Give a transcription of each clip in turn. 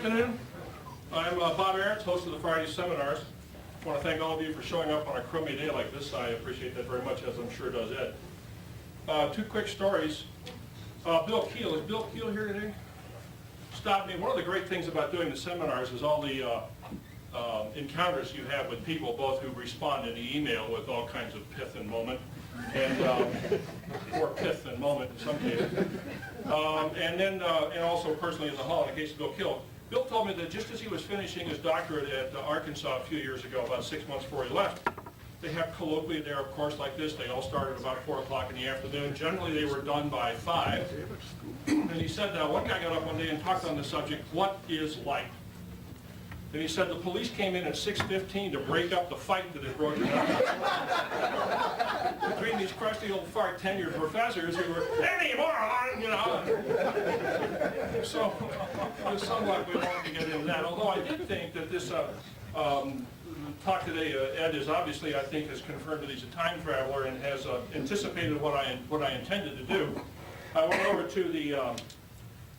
afternoon. I'm Bob Ahrens, host of the Friday seminars. I want to thank all of you for showing up on a crummy day like this. I appreciate that very much, as I'm sure does Ed. Two quick stories. Bill Keel, is Bill Keel here today? Stopped me. One of the great things about doing the seminars is all the encounters you have with people, both who respond in the email with all kinds of pith and moment, or pith and moment in some cases, and also personally in the hall in the case of Bill Keel. Bill told me that just as he was finishing his doctorate at Arkansas a few years ago, about 6 months before he left, they have colloquia there, of course, like this. They all started about 4 o'clock in the afternoon. Generally, they were done by 5. And he said, one guy got up one day and talked on the subject, what is light? And he said the police came in at 6:15 to break up the fight that had broken out between these crusty old fart tenured professors who were, any moron, you know. So, with some luck, we won't get into that. Although I did think that this talk today, Ed, is obviously, I think, has confirmed that he's a time traveler and has anticipated what I intended to do. I went over to the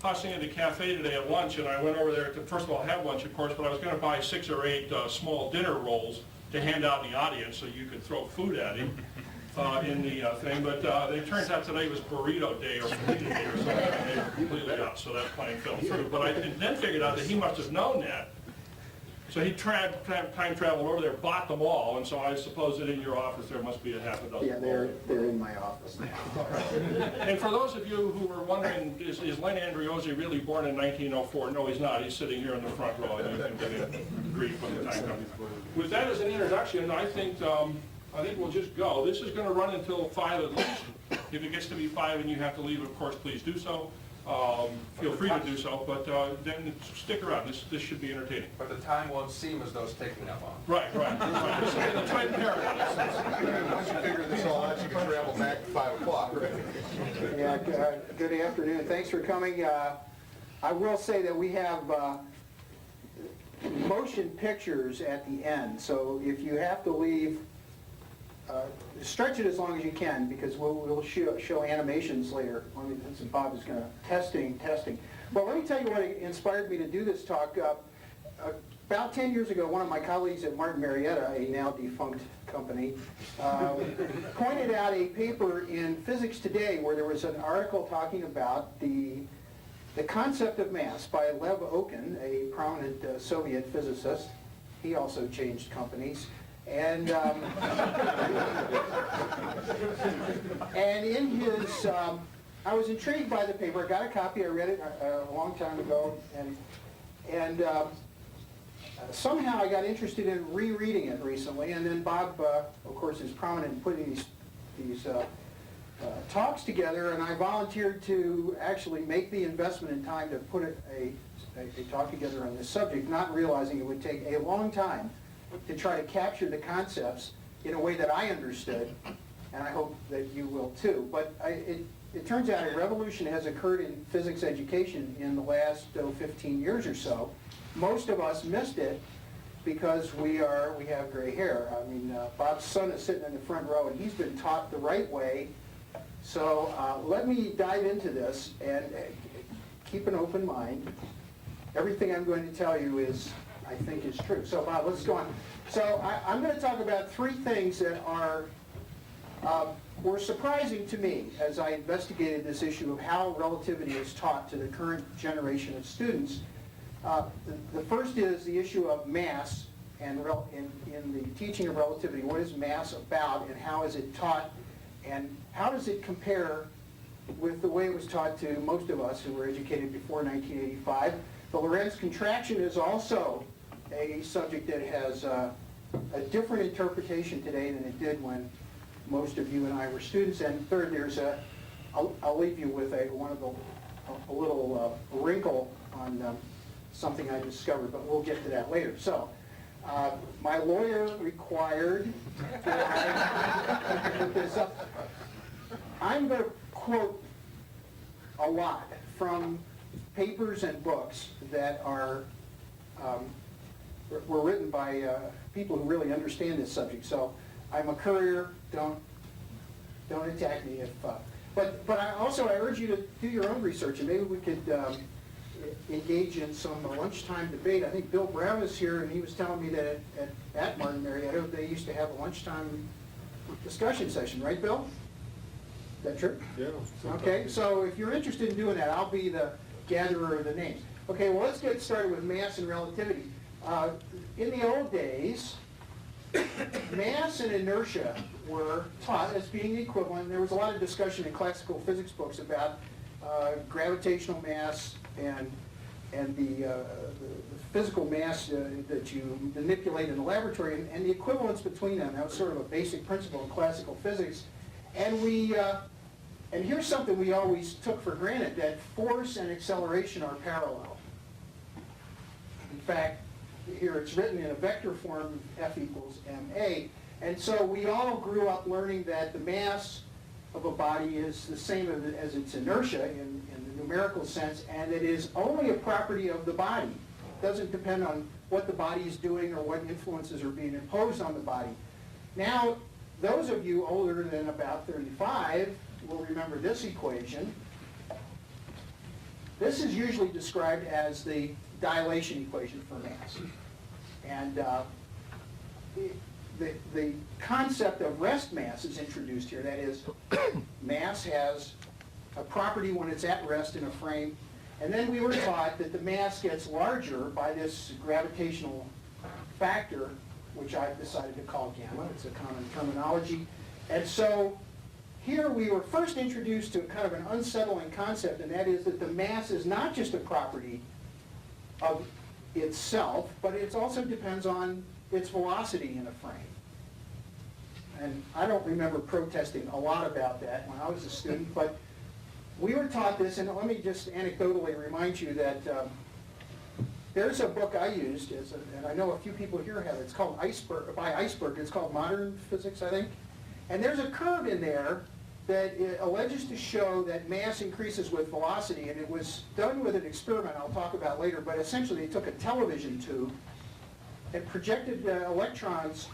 Hacienda Cafe today at lunch, and I went over there to, first of all, have lunch, of course, but I was going to buy 6 or 8 small dinner rolls to hand out in the audience so you could throw food at him in the thing. But it turns out today was burrito day or burrito day or something, and they were completely out, so that plan fell through. But I then figured out that he must have known that. So he time traveled over there, bought them all, and so I suppose that in your office there must be a half a dozen. Yeah, they're in my office now. And for those of you who were wondering, is Len Andriozzi really born in 1904? No, he's not. He's sitting here in the front row, and you can get him grief when the time comes. With that as an introduction, I think we'll just go. This is going to run until 5 at least. If it gets to be 5 and you have to leave, of course, please do so. Feel free to do so, but then stick around. This should be entertaining. But the time won't seem as though it's taking that long. Right. This is the time paradox. Once you figure this all out, you can travel back to 5 o'clock. Right? Yeah, good afternoon. Thanks for coming. I will say that we have motion pictures at the end, so if you have to leave, stretch it as long as you can, because we'll show animations later. And Bob is going to testing. Well, let me tell you what inspired me to do this talk. About 10 years ago, one of my colleagues at Martin Marietta, a now defunct company, pointed out a paper in Physics Today where there was an article talking about the concept of mass by Lev Okun, a prominent Soviet physicist. He also changed companies. And and in his, I was intrigued by the paper. I got a copy. I read it a long time ago, and somehow I got interested in rereading it recently. And then Bob, of course, is prominent in putting these talks together, and I volunteered to actually make the investment in time to put a talk together on this subject, not realizing it would take a long time to try to capture the concepts in a way that I understood, and I hope that you will too. But it turns out a revolution has occurred in physics education in the last 15 years or so. Most of us missed it because we have gray hair. I mean, Bob's son is sitting in the front row, and he's been taught the right way. So let me dive into this and keep an open mind. Everything I'm going to tell you I think is true. So Bob, let's go on. So I'm going to talk about 3 things that were surprising to me as I investigated this issue of how relativity is taught to the current generation of students. The first is the issue of mass, and in the teaching of relativity, what is mass about, and how is it taught, and how does it compare with the way it was taught to most of us who were educated before 1985. The Lorentz contraction is also a subject that has a different interpretation today than it did when most of you and I were students. And third, I'll leave you with a little wrinkle on something I discovered, but we'll get to that later. So, my lawyer required that I put this up. I'm going to quote a lot from papers and books that were written by people who really understand this subject. So I'm a courier. Don't attack me if. But I urge you to do your own research, and maybe we could engage in some lunchtime debate. I think Bill Brown was here, and he was telling me that at Martin Marietta, they used to have a lunchtime discussion session, right, Bill? Is that true? Yeah. Okay, so if you're interested in doing that, I'll be the gatherer of the names. Okay, well, let's get started with mass and relativity. In the old days, mass and inertia were taught as being equivalent. There was a lot of discussion in classical physics books about gravitational mass and the physical mass that you manipulate in the laboratory, and the equivalence between them. That was sort of a basic principle in classical physics. And and here's something we always took for granted, that force and acceleration are parallel. In fact, here it's written in a vector form, F equals ma. And so we all grew up learning that the mass of a body is the same as its inertia in the numerical sense, and it is only a property of the body. It doesn't depend on what the body is doing or what influences are being imposed on the body. Now, those of you older than about 35 will remember this equation. This is usually described as the dilation equation for mass. And the concept of rest mass is introduced here. That is, mass has a property when it's at rest in a frame. And then we were taught that the mass gets larger by this gravitational factor, which I've decided to call gamma. It's a common terminology. And so here we were first introduced to kind of an unsettling concept, and that is that the mass is not just a property of itself, but it also depends on its velocity in a frame. And I don't remember protesting a lot about that when I was a student, but we were taught this, and let me just anecdotally remind you that there's a book I used, and I know a few people here have it. It's called by Iceberg. It's called Modern Physics, I think. And there's a curve in there that alleges to show that mass increases with velocity, and it was done with an experiment I'll talk about later, but essentially they took a television tube and projected electrons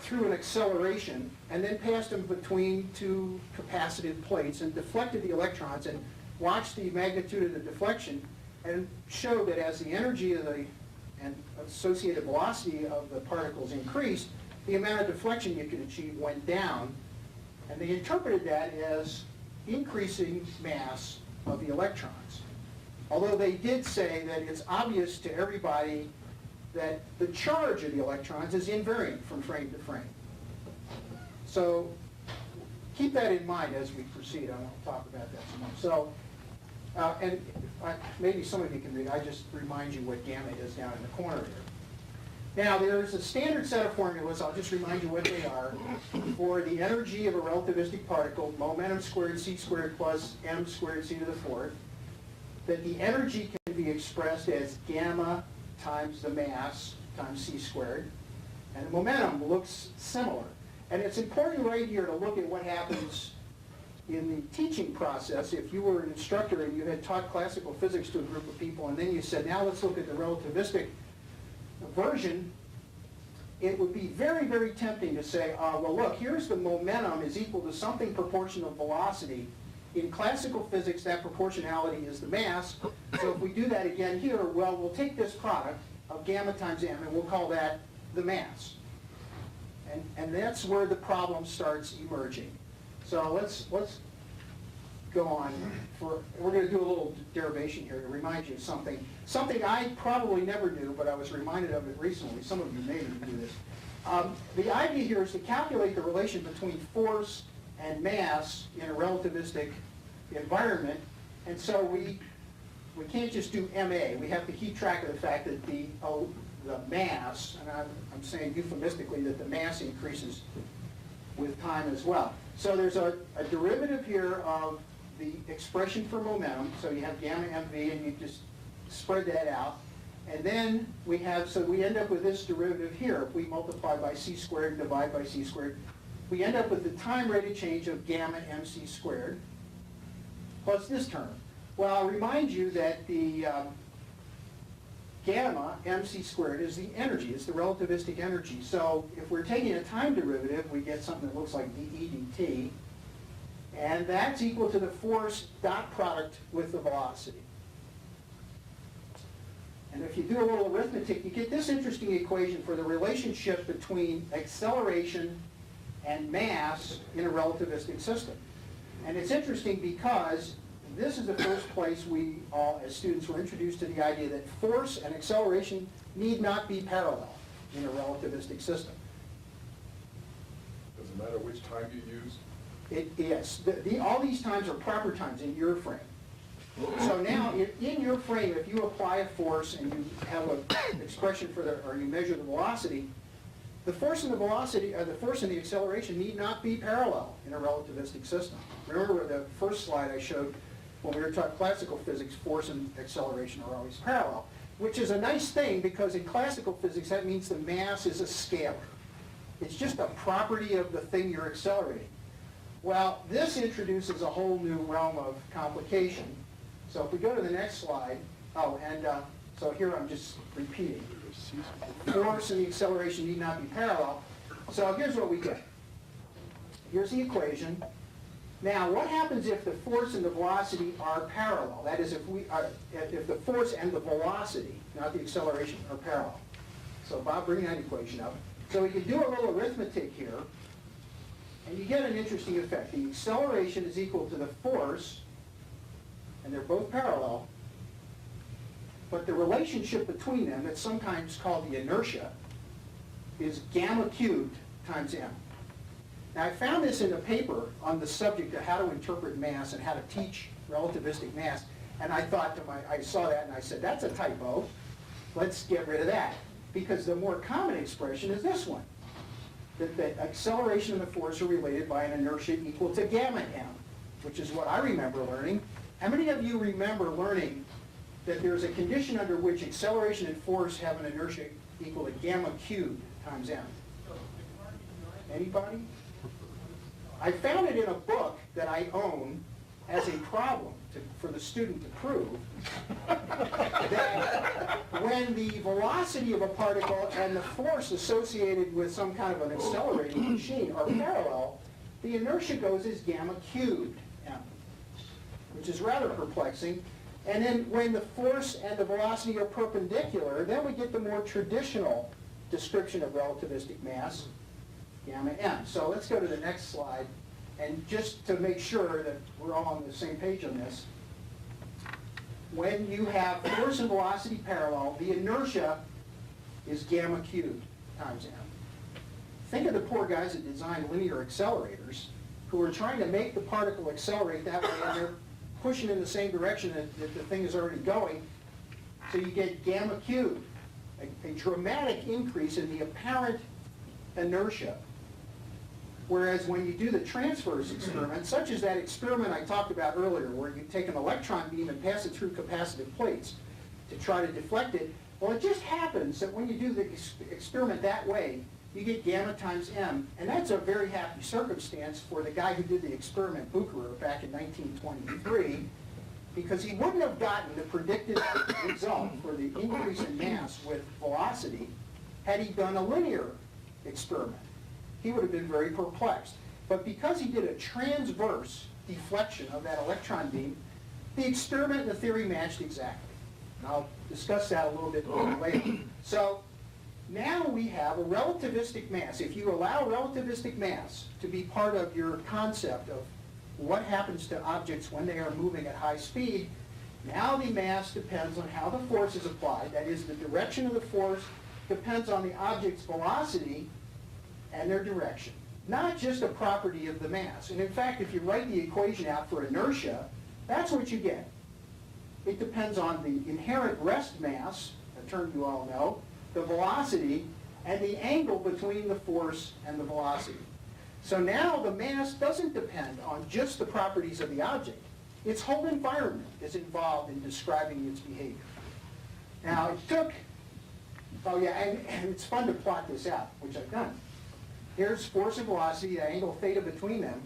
through an acceleration and then passed them between two capacitive plates and deflected the electrons and watched the magnitude of the deflection and showed that as the energy of and associated velocity of the particles increased, the amount of deflection you could achieve went down. And they interpreted that as increasing mass of the electrons. Although they did say that it's obvious to everybody that the charge of the electrons is invariant from frame to frame. So keep that in mind as we proceed. I won't talk about that so much. So, maybe some of you can read. I just remind you what gamma is down in the corner here. Now, there's a standard set of formulas, I'll just remind you what they are, for the energy of a relativistic particle, momentum squared c squared plus m squared c to the fourth, that the energy can be expressed as gamma times the mass times c squared, and the momentum looks similar. And it's important right here to look at what happens in the teaching process. If you were an instructor and you had taught classical physics to a group of people, and then you said, now let's look at the relativistic version, it would be very, very tempting to say, well, look, here's the momentum is equal to something proportional to velocity. In classical physics, that proportionality is the mass. So if we do that again here, well, we'll take this product of gamma times m, and we'll call that the mass. And that's where the problem starts emerging. So let's go on. We're going to do a little derivation here to remind you of something I probably never knew, but I was reminded of it recently. Some of you may even do this. The idea here is to calculate the relation between force and mass in a relativistic environment, and so we can't just do MA. We have to keep track of the fact that the mass, and I'm saying euphemistically that the mass increases with time as well. So there's a derivative here of the expression for momentum, so you have gamma mv, and you just spread that out. And then we end up with this derivative here. If we multiply by c squared and divide by c squared, we end up with the time rate of change of gamma mc squared plus this term. Well, I'll remind you that the gamma mc squared is the energy. It's the relativistic energy. So if we're taking a time derivative, we get something that looks like dE dt, and that's equal to the force dot product with the velocity. And if you do a little arithmetic, you get this interesting equation for the relationship between acceleration and mass in a relativistic system. And it's interesting because this is the first place we all, as students, were introduced to the idea that force and acceleration need not be parallel in a relativistic system. Does it matter which time you use? Yes, all these times are proper times in your frame. So now, in your frame, if you apply a force and you have an expression for the, or you measure the velocity, the force and the velocity, the force and the acceleration need not be parallel in a relativistic system. Remember the first slide I showed when we were taught classical physics, force and acceleration are always parallel, which is a nice thing because in classical physics that means the mass is a scalar. It's just a property of the thing you're accelerating. Well, this introduces a whole new realm of complication. So if we go to the next slide, so here I'm just repeating. Force and the acceleration need not be parallel. So here's what we get. Here's the equation. Now, what happens if the force and the velocity are parallel? That is, if the force and the velocity, not the acceleration, are parallel. So Bob, bring that equation up. So we can do a little arithmetic here, and you get an interesting effect. The acceleration is equal to the force, and they're both parallel, but the relationship between them, that's sometimes called the inertia, is gamma cubed times m. Now I found this in a paper on the subject of how to interpret mass and how to teach relativistic mass, and I thought I saw that and I said, that's a typo, let's get rid of that. Because the more common expression is this one, that the acceleration and the force are related by an inertia equal to gamma m, which is what I remember learning. How many of you remember learning that there's a condition under which acceleration and force have an inertia equal to gamma cubed times m? Anybody? I found it in a book that I own as a problem for the student to prove that when the velocity of a particle and the force associated with some kind of an accelerating machine are parallel, the inertia goes as gamma cubed m, which is rather perplexing. And then when the force and the velocity are perpendicular, then we get the more traditional description of relativistic mass, gamma m. So let's go to the next slide. And just to make sure that we're all on the same page on this, when you have force and velocity parallel, the inertia is gamma cubed times m. Think of the poor guys that designed linear accelerators who are trying to make the particle accelerate that way, and they're pushing in the same direction that the thing is already going. So you get gamma cubed, a dramatic increase in the apparent inertia. Whereas when you do the transverse experiment, such as that experiment I talked about earlier, where you take an electron beam and pass it through capacitive plates to try to deflect it, well, it just happens that when you do the experiment that way, you get gamma times m, and that's a very happy circumstance for the guy who did the experiment, Bucherer, back in 1923, because he wouldn't have gotten the predicted result for the increase in mass with velocity had he done a linear experiment. He would have been very perplexed. But because he did a transverse deflection of that electron beam, the experiment and the theory matched exactly. And I'll discuss that a little bit more later. So now we have a relativistic mass. If you allow relativistic mass to be part of your concept of what happens to objects when they are moving at high speed, now the mass depends on how the force is applied. That is, the direction of the force depends on the object's velocity and their direction, not just a property of the mass. And in fact, if you write the equation out for inertia, that's what you get. It depends on the inherent rest mass, a term you all know, the velocity, and the angle between the force and the velocity. So now the mass doesn't depend on just the properties of the object. Its whole environment is involved in describing its behavior. Now it took, oh yeah, and it's fun to plot this out, which I've done. Here's force and velocity, the angle theta between them.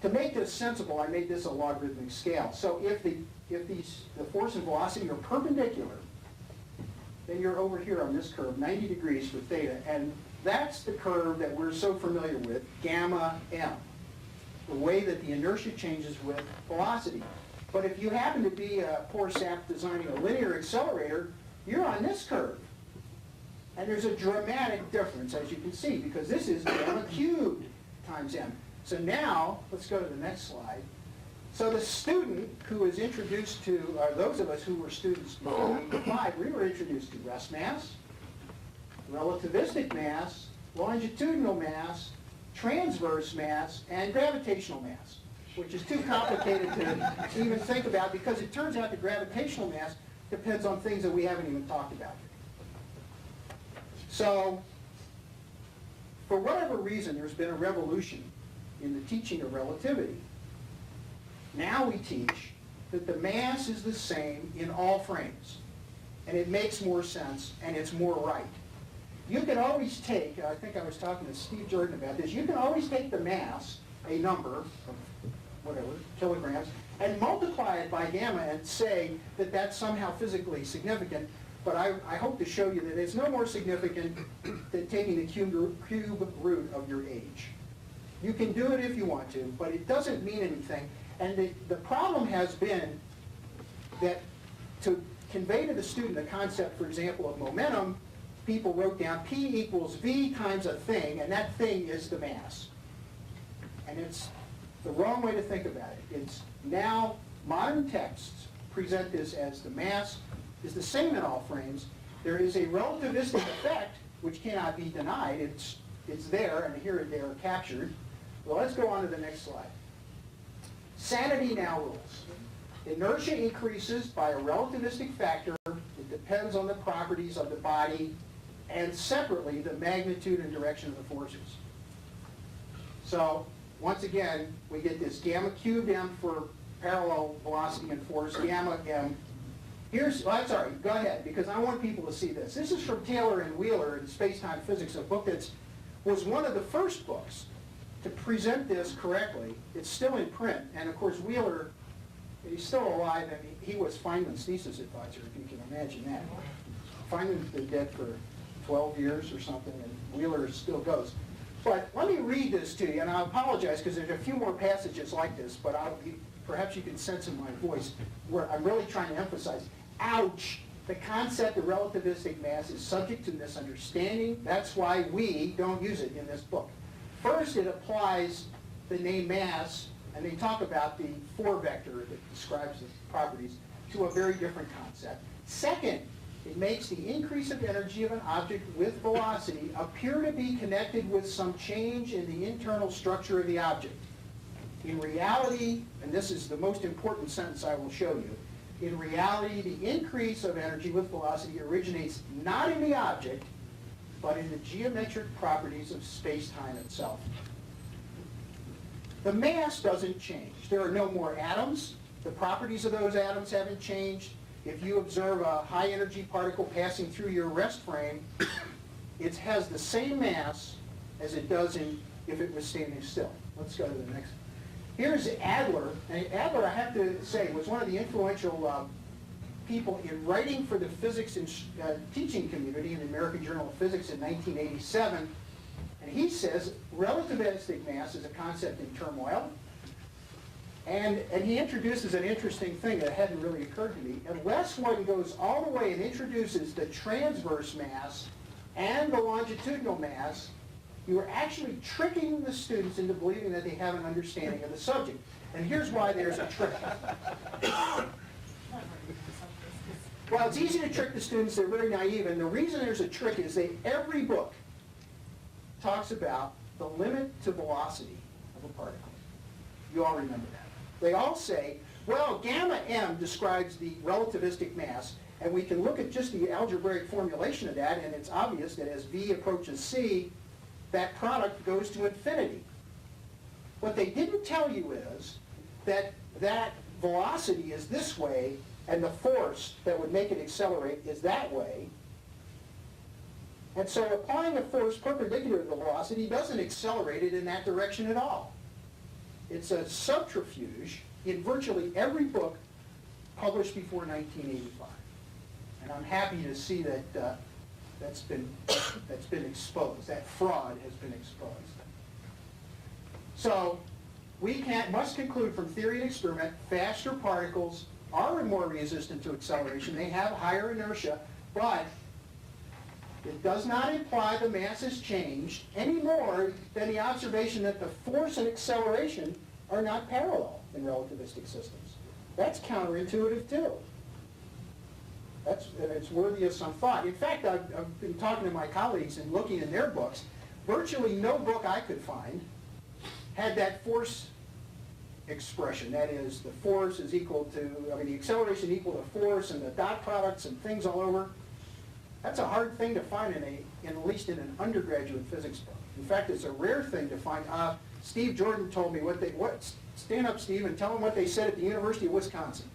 To make this sensible, I made this a logarithmic scale. So if the force and velocity are perpendicular, then you're over here on this curve, 90 degrees for theta, and that's the curve that we're so familiar with, gamma m, the way that the inertia changes with velocity. But if you happen to be a poor sap designing a linear accelerator, you're on this curve. And there's a dramatic difference, as you can see, because this is gamma cubed times m. So now, let's go to the next slide. So the student who was introduced to, those of us who were students before 1985, we were introduced to rest mass, relativistic mass, longitudinal mass, transverse mass, and gravitational mass, which is too complicated to even think about because it turns out the gravitational mass depends on things that we haven't even talked about. So, for whatever reason, there's been a revolution in the teaching of relativity. Now we teach that the mass is the same in all frames, and it makes more sense, and it's more right. You can always take, I think I was talking to Steve Jordan about this, you can always take the mass, a number of whatever, kilograms, and multiply it by gamma and say that that's somehow physically significant, but I hope to show you that it's no more significant than taking the cube root of your age. You can do it if you want to, but it doesn't mean anything. And the problem has been that to convey to the student the concept, for example, of momentum, people wrote down P equals V times a thing, and that thing is the mass. And it's the wrong way to think about it. It's now modern texts present this as the mass is the same in all frames. There is a relativistic effect which cannot be denied. It's there, and here they are captured. Well, let's go on to the next slide. Sanity now rules. Inertia increases by a relativistic factor. It depends on the properties of the body and separately the magnitude and direction of the forces. So once again, we get this gamma cubed m for parallel velocity and force, gamma m. Here's, well, sorry, go ahead, because I want people to see this. This is from Taylor and Wheeler in Space-Time Physics, a book that was one of the first books to present this correctly. It's still in print, and of course Wheeler, he's still alive, and he was Feynman's thesis advisor, if you can imagine that. Feynman's been dead for 12 years or something, and Wheeler still goes. But let me read this to you, and I apologize because there's a few more passages like this, but perhaps you can sense in my voice where I'm really trying to emphasize, ouch, the concept of relativistic mass is subject to misunderstanding. That's why we don't use it in this book. First, it applies the name mass, and they talk about the 4-vector that describes the properties, to a very different concept. Second, it makes the increase of energy of an object with velocity appear to be connected with some change in the internal structure of the object. In reality, and this is the most important sentence I will show you, in reality, the increase of energy with velocity originates not in the object, but in the geometric properties of space-time itself. The mass doesn't change. There are no more atoms. The properties of those atoms haven't changed. If you observe a high-energy particle passing through your rest frame, it has the same mass as it does if it was standing still. Let's go to the next. Here's Adler. And Adler, I have to say, was one of the influential people in writing for the physics and teaching community in the American Journal of Physics in 1987. And he says relativistic mass is a concept in turmoil. And he introduces an interesting thing that hadn't really occurred to me. Unless one goes all the way and introduces the transverse mass and the longitudinal mass, you are actually tricking the students into believing that they have an understanding of the subject. And here's why there's a trick. Well, it's easy to trick the students. They're very naive. And the reason there's a trick is that every book talks about the limit to velocity of a particle. You all remember that. They all say, well, gamma m describes the relativistic mass, and we can look at just the algebraic formulation of that, and it's obvious that as v approaches c, that product goes to infinity. What they didn't tell you is that that velocity is this way, and the force that would make it accelerate is that way. And so applying a force perpendicular to the velocity doesn't accelerate it in that direction at all. It's a subterfuge in virtually every book published before 1985. And I'm happy to see that that's been exposed. That fraud has been exposed. So must conclude from theory and experiment, faster particles are more resistant to acceleration. They have higher inertia, but it does not imply the mass has changed any more than the observation that the force and acceleration are not parallel in relativistic systems. That's counterintuitive too. It's worthy of some thought. In fact, I've been talking to my colleagues and looking in their books. Virtually no book I could find had that force expression. That is, the force is equal to, the acceleration equal to force and the dot products and things all over. That's a hard thing to find at least in an undergraduate physics book. In fact, it's a rare thing to find. Steve Jordan told me stand up, Steve, and tell them what they said at the University of Wisconsin.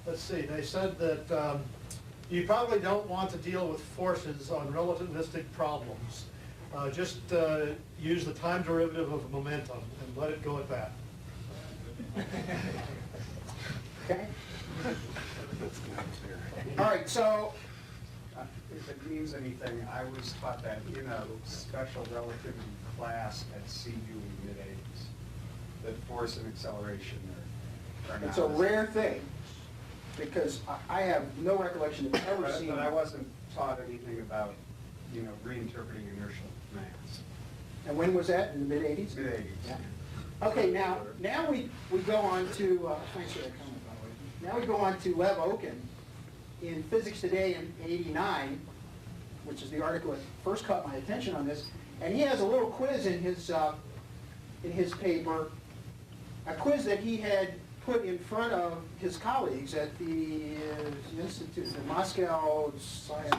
Let's see, they said that you probably don't want to deal with forces on relativistic problems. Just use the time derivative of momentum and let it go at that. Okay? All right, so If it means anything, I was taught that in a special relativity class at CU in the mid-80s, that force and acceleration are not. it's a rare thing, because I have no recollection of ever But seeing. I wasn't taught anything about, reinterpreting inertial mass. And when was that, in the mid-80s? Mid-80s. Yeah. Okay, now we go on to, thanks for that comment, by the way. Now we go on to Lev Oken in Physics Today in '89, which is the article that first caught my attention on this, and he has a little quiz in his paper, a quiz that he had put in front of his colleagues at the Institute, the Moscow Science,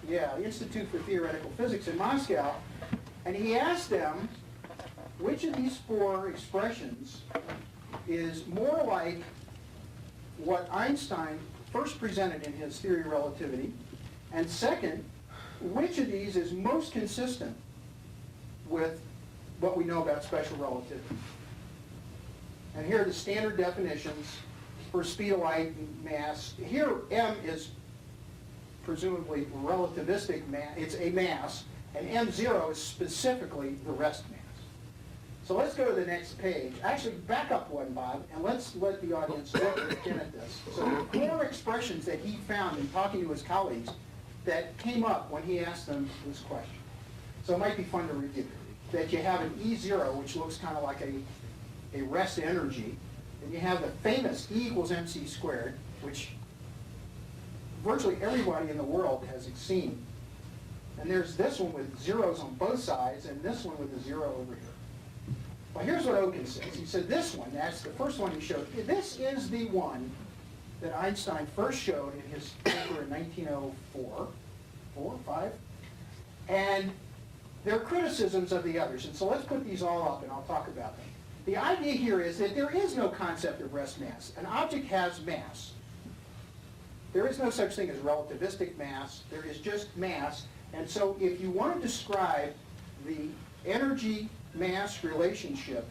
the Institute for Theoretical Physics in Moscow, and he asked them, which of these four expressions is more like what Einstein first presented in his theory of relativity, and second, which of these is most consistent with what we know about special relativity? And here are the standard definitions for speed of light and mass. Here, m is presumably relativistic mass, it's a mass, and m0 is specifically the rest mass. So let's go to the next page. Actually, back up one, Bob, and let's let the audience look again at this. So there are four expressions that he found in talking to his colleagues that came up when he asked them this question. So it might be fun to review. That you have an E0, which looks kind of like a rest energy. And you have the famous E equals mc squared, which virtually everybody in the world has seen. And there's this one with zeros on both sides, and this one with a zero over here. Well, here's what Oken says. He said this one, that's the first one he showed. This is the one that Einstein first showed in his paper in 1904, 5. And there are criticisms of the others. And so let's put these all up and I'll talk about them. The idea here is that there is no concept of rest mass. An object has mass. There is no such thing as relativistic mass. There is just mass. And so if you want to describe the energy-mass relationship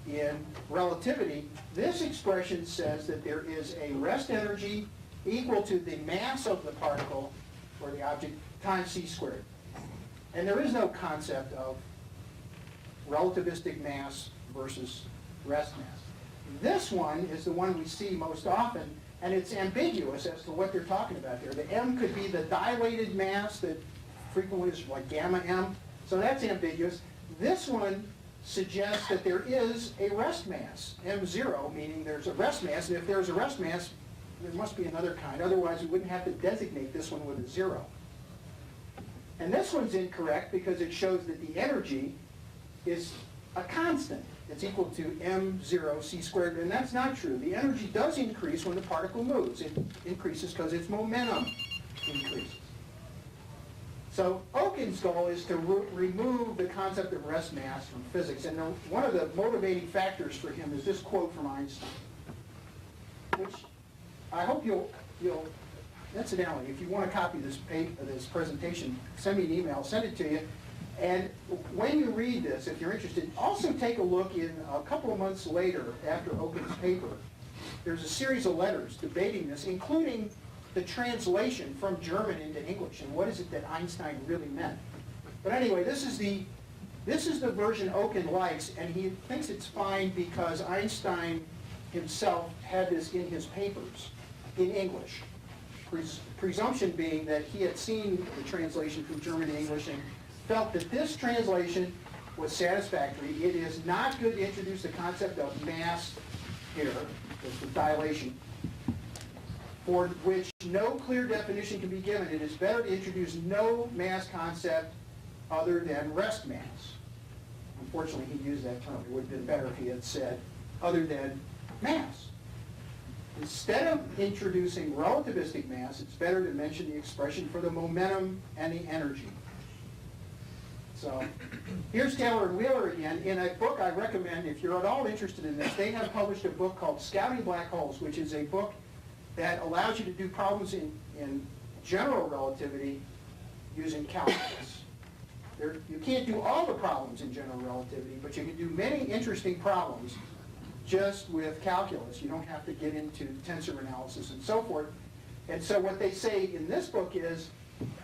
in relativity, this expression says that there is a rest energy equal to the mass of the particle, or the object, times c squared. And there is no concept of relativistic mass versus rest mass. This one is the one we see most often, and it's ambiguous as to what they're talking about there. The m could be the dilated mass that frequently is like gamma m, so that's ambiguous. This one suggests that there is a rest mass, m0, meaning there's a rest mass, and if there's a rest mass, there must be another kind. Otherwise, we wouldn't have to designate this one with a 0. And this one's incorrect because it shows that the energy is a constant. It's equal to m0 c squared, and that's not true. The energy does increase when the particle moves. It increases because its momentum increases. So Oken's goal is to remove the concept of rest mass from physics, and one of the motivating factors for him is this quote from Einstein, which I hope you'll incidentally, if you want a copy of this presentation, send me an email, send it to you. And when you read this, if you're interested, also take a look in a couple of months later after Oken's paper. There's a series of letters debating this, including the translation from German into English, and what is it that Einstein really meant. But anyway, this is the This is the version Oken likes, and he thinks it's fine because Einstein himself had this in his papers in English. Presumption being that he had seen the translation from German to English and felt that this translation was satisfactory. It is not good to introduce the concept of mass here, the dilation, for which no clear definition can be given. It is better to introduce no mass concept other than rest mass. Unfortunately, he used that term. It would have been better if he had said other than mass. Instead of introducing relativistic mass, it's better to mention the expression for the momentum and the energy. So here's Taylor and Wheeler again. In a book I recommend, if you're at all interested in this, they have published a book called Scouting Black Holes, which is a book that allows you to do problems in general relativity using calculus. You can't do all the problems in general relativity, but you can do many interesting problems just with calculus. You don't have to get into tensor analysis and so forth. And so what they say in this book is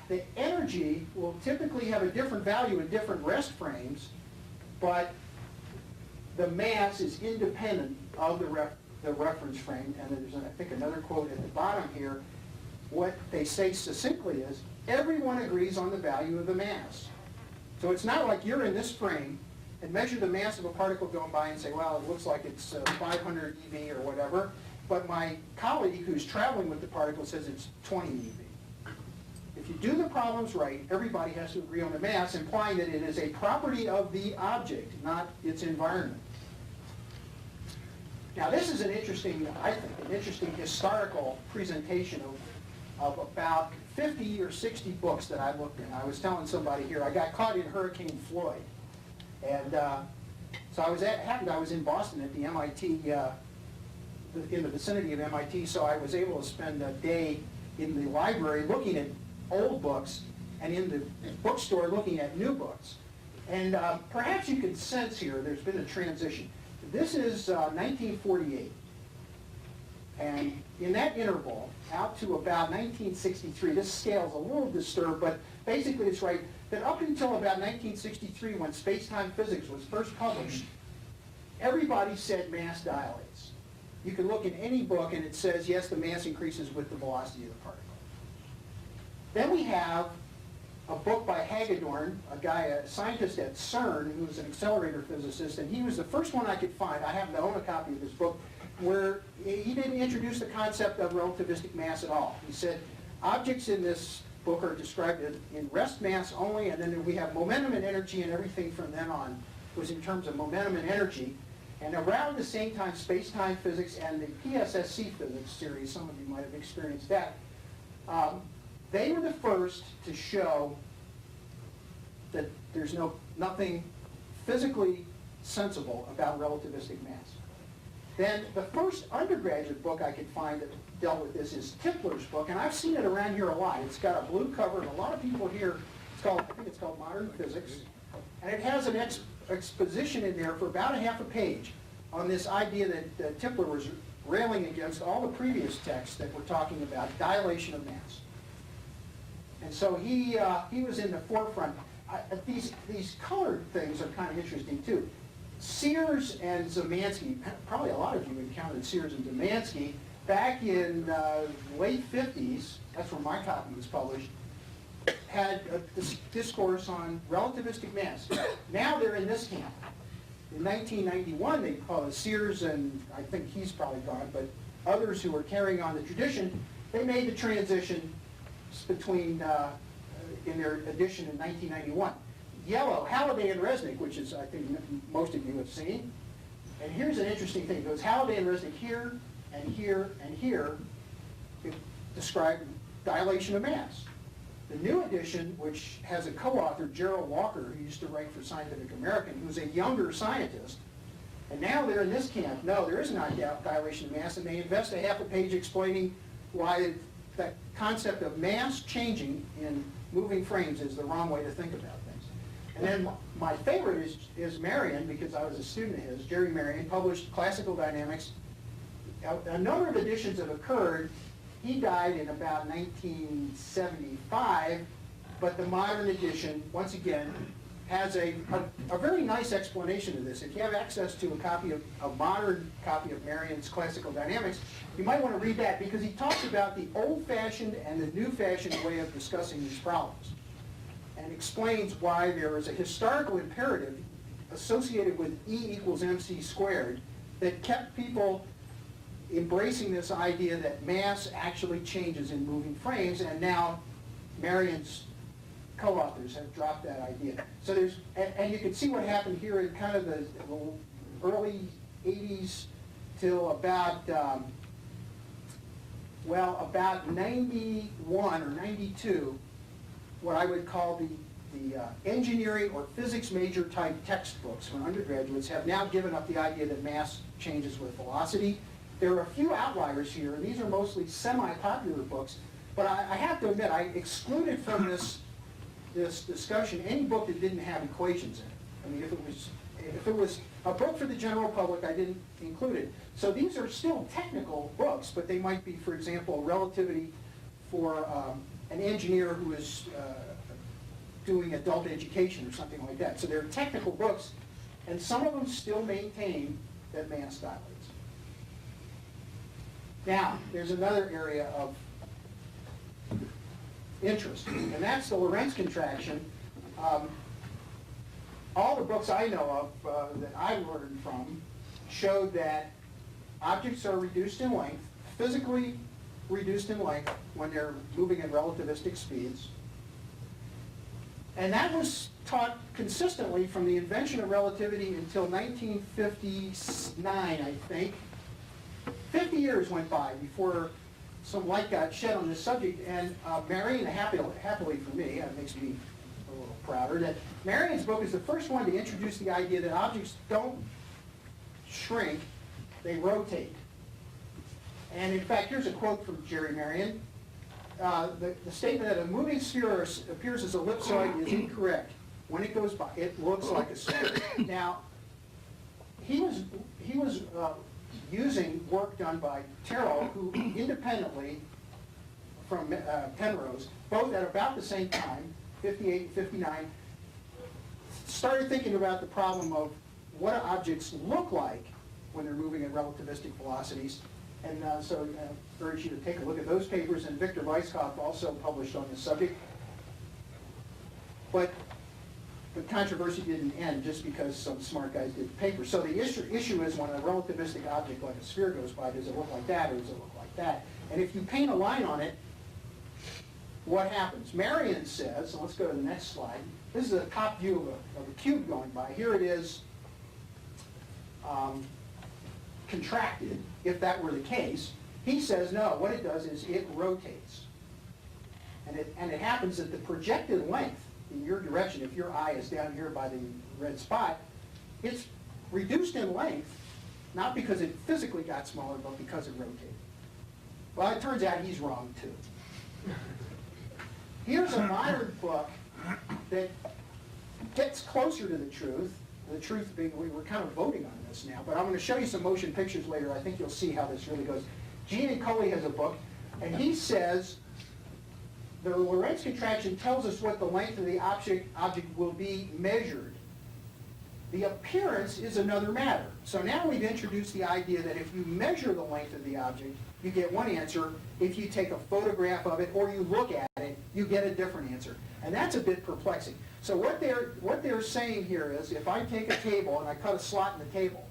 the energy will typically have a different value in different rest frames, but the mass is independent of the reference frame. And there's, I think, another quote at the bottom here. What they say succinctly is, everyone agrees on the value of the mass. So it's not like you're in this frame and measure the mass of a particle going by and say, well, it looks like it's 500 eV or whatever, but my colleague who's traveling with the particle says it's 20 eV. If you do the problems right, everybody has to agree on the mass, implying that it is a property of the object, not its environment. Now this is an interesting, I think, an interesting historical presentation of about 50 or 60 books that I looked in. I was telling somebody here, I got caught in Hurricane Floyd. And so I was in Boston at the MIT, in the vicinity of MIT, so I was able to spend a day in the library looking at old books and in the bookstore looking at new books. And perhaps you can sense here there's been a transition. This is 1948. And in that interval, out to about 1963, this scale's a little disturbed, but basically it's right that up until about 1963, when space-time physics was first published, everybody said mass dilates. You can look in any book and it says, yes, the mass increases with the velocity of the particle. Then we have a book by Hagedorn, a scientist at CERN, who was an accelerator physicist, and he was the first one I could find. I happen to own a copy of this book, where he didn't introduce the concept of relativistic mass at all. He said objects in this book are described in rest mass only, and then we have momentum and energy, and everything from then on was in terms of momentum and energy. And around the same time, space-time physics and the PSSC physics series, some of you might have experienced that, they were the first to show that there's nothing physically sensible about relativistic mass. Then the first undergraduate book I could find that dealt with this is Tipler's book, and I've seen it around here a lot. It's got a blue cover, and a lot of people here, I think it's called Modern Physics, and it has an exposition in there for about a half a page on this idea that Tipler was railing against all the previous texts that were talking about dilation of mass. And so he was in the forefront. These colored things are kind of interesting too. Sears and Zemansky, probably a lot of you encountered Sears and Zemansky back in late 50s, that's when my copy was published, had a discourse on relativistic mass. Now they're in this camp. In 1991, Sears, and I think he's probably gone, but others who were carrying on the tradition, they made the transition between, in their edition in 1991. Yellow, Halliday and Resnick, which is, I think, most of you have seen. And here's an interesting thing. It goes Halliday and Resnick here, and here, and here, describe dilation of mass. The new edition, which has a co-author, Gerald Walker, who used to write for Scientific American, who's a younger scientist, and now they're in this camp. No, there is not dilation of mass, and they invest a half a page explaining why that concept of mass changing in moving frames is the wrong way to think about things. And then my favorite is Marion, because I was a student of his. Jerry Marion published Classical Dynamics. A number of editions have occurred. He died in about 1975, but the modern edition, once again, has a very nice explanation of this. If you have access to a modern copy of Marion's Classical Dynamics, you might want to read that, because he talks about the old-fashioned and the new-fashioned way of discussing these problems, and explains why there is a historical imperative associated with E equals mc squared that kept people embracing this idea that mass actually changes in moving frames, and now Marion's co-authors have dropped that idea. So there's, and you can see what happened here in kind of the early 80s till about, about 91 or 92, what I would call the engineering or physics major type textbooks for undergraduates have now given up the idea that mass changes with velocity. There are a few outliers here, and these are mostly semi-popular books, but I have to admit, I excluded from this discussion any book that didn't have equations in it. I mean, if it was a book for the general public, I didn't include it. So these are still technical books, but they might be, for example, Relativity for an engineer who is doing adult education or something like that. So they're technical books, and some of them still maintain that mass dilates. Now, there's another area of interest, and that's the Lorentz contraction. All the books I know of that I learned from showed that objects are reduced in length, physically reduced in length when they're moving at relativistic speeds. And that was taught consistently from the invention of relativity until 1959, I think. 50 years went by before some light got shed on this subject, and Marion, happily for me, it makes me a little prouder, that Marion's book is the first one to introduce the idea that objects don't shrink, they rotate. And in fact, here's a quote from Jerry Marion. The statement that a moving sphere appears as ellipsoid is incorrect. When it goes by, it looks like a sphere. Now, he was using work done by Terrell, who independently, from Penrose, both at about the same time, 58 and 59, started thinking about the problem of what objects look like when they're moving at relativistic velocities. And so I urge you to take a look at those papers, and Victor Weisskopf also published on this subject. But the controversy didn't end just because some smart guys did the paper. So the issue is, when a relativistic object like a sphere goes by, does it look like that or does it look like that? And if you paint a line on it, what happens? Marion says, so let's go to the next slide. This is a top view of a cube going by. Here it is contracted, if that were the case. He says, no, what it does is it rotates. And it happens that the projected length in your direction, if your eye is down here by the red spot, it's reduced in length, not because it physically got smaller, but because it rotated. Well, it turns out he's wrong too. Here's a modern book that gets closer to the truth being, we're kind of voting on this now, but I'm going to show you some motion pictures later. I think you'll see how this really goes. Gene and Cully has a book, and he says the Lorentz contraction tells us what the length of the object will be measured. The appearance is another matter. So now we've introduced the idea that if you measure the length of the object, you get one answer. If you take a photograph of it or you look at it, you get a different answer. And that's a bit perplexing. So what they're saying here is, if I take a table and I cut a slot in the table,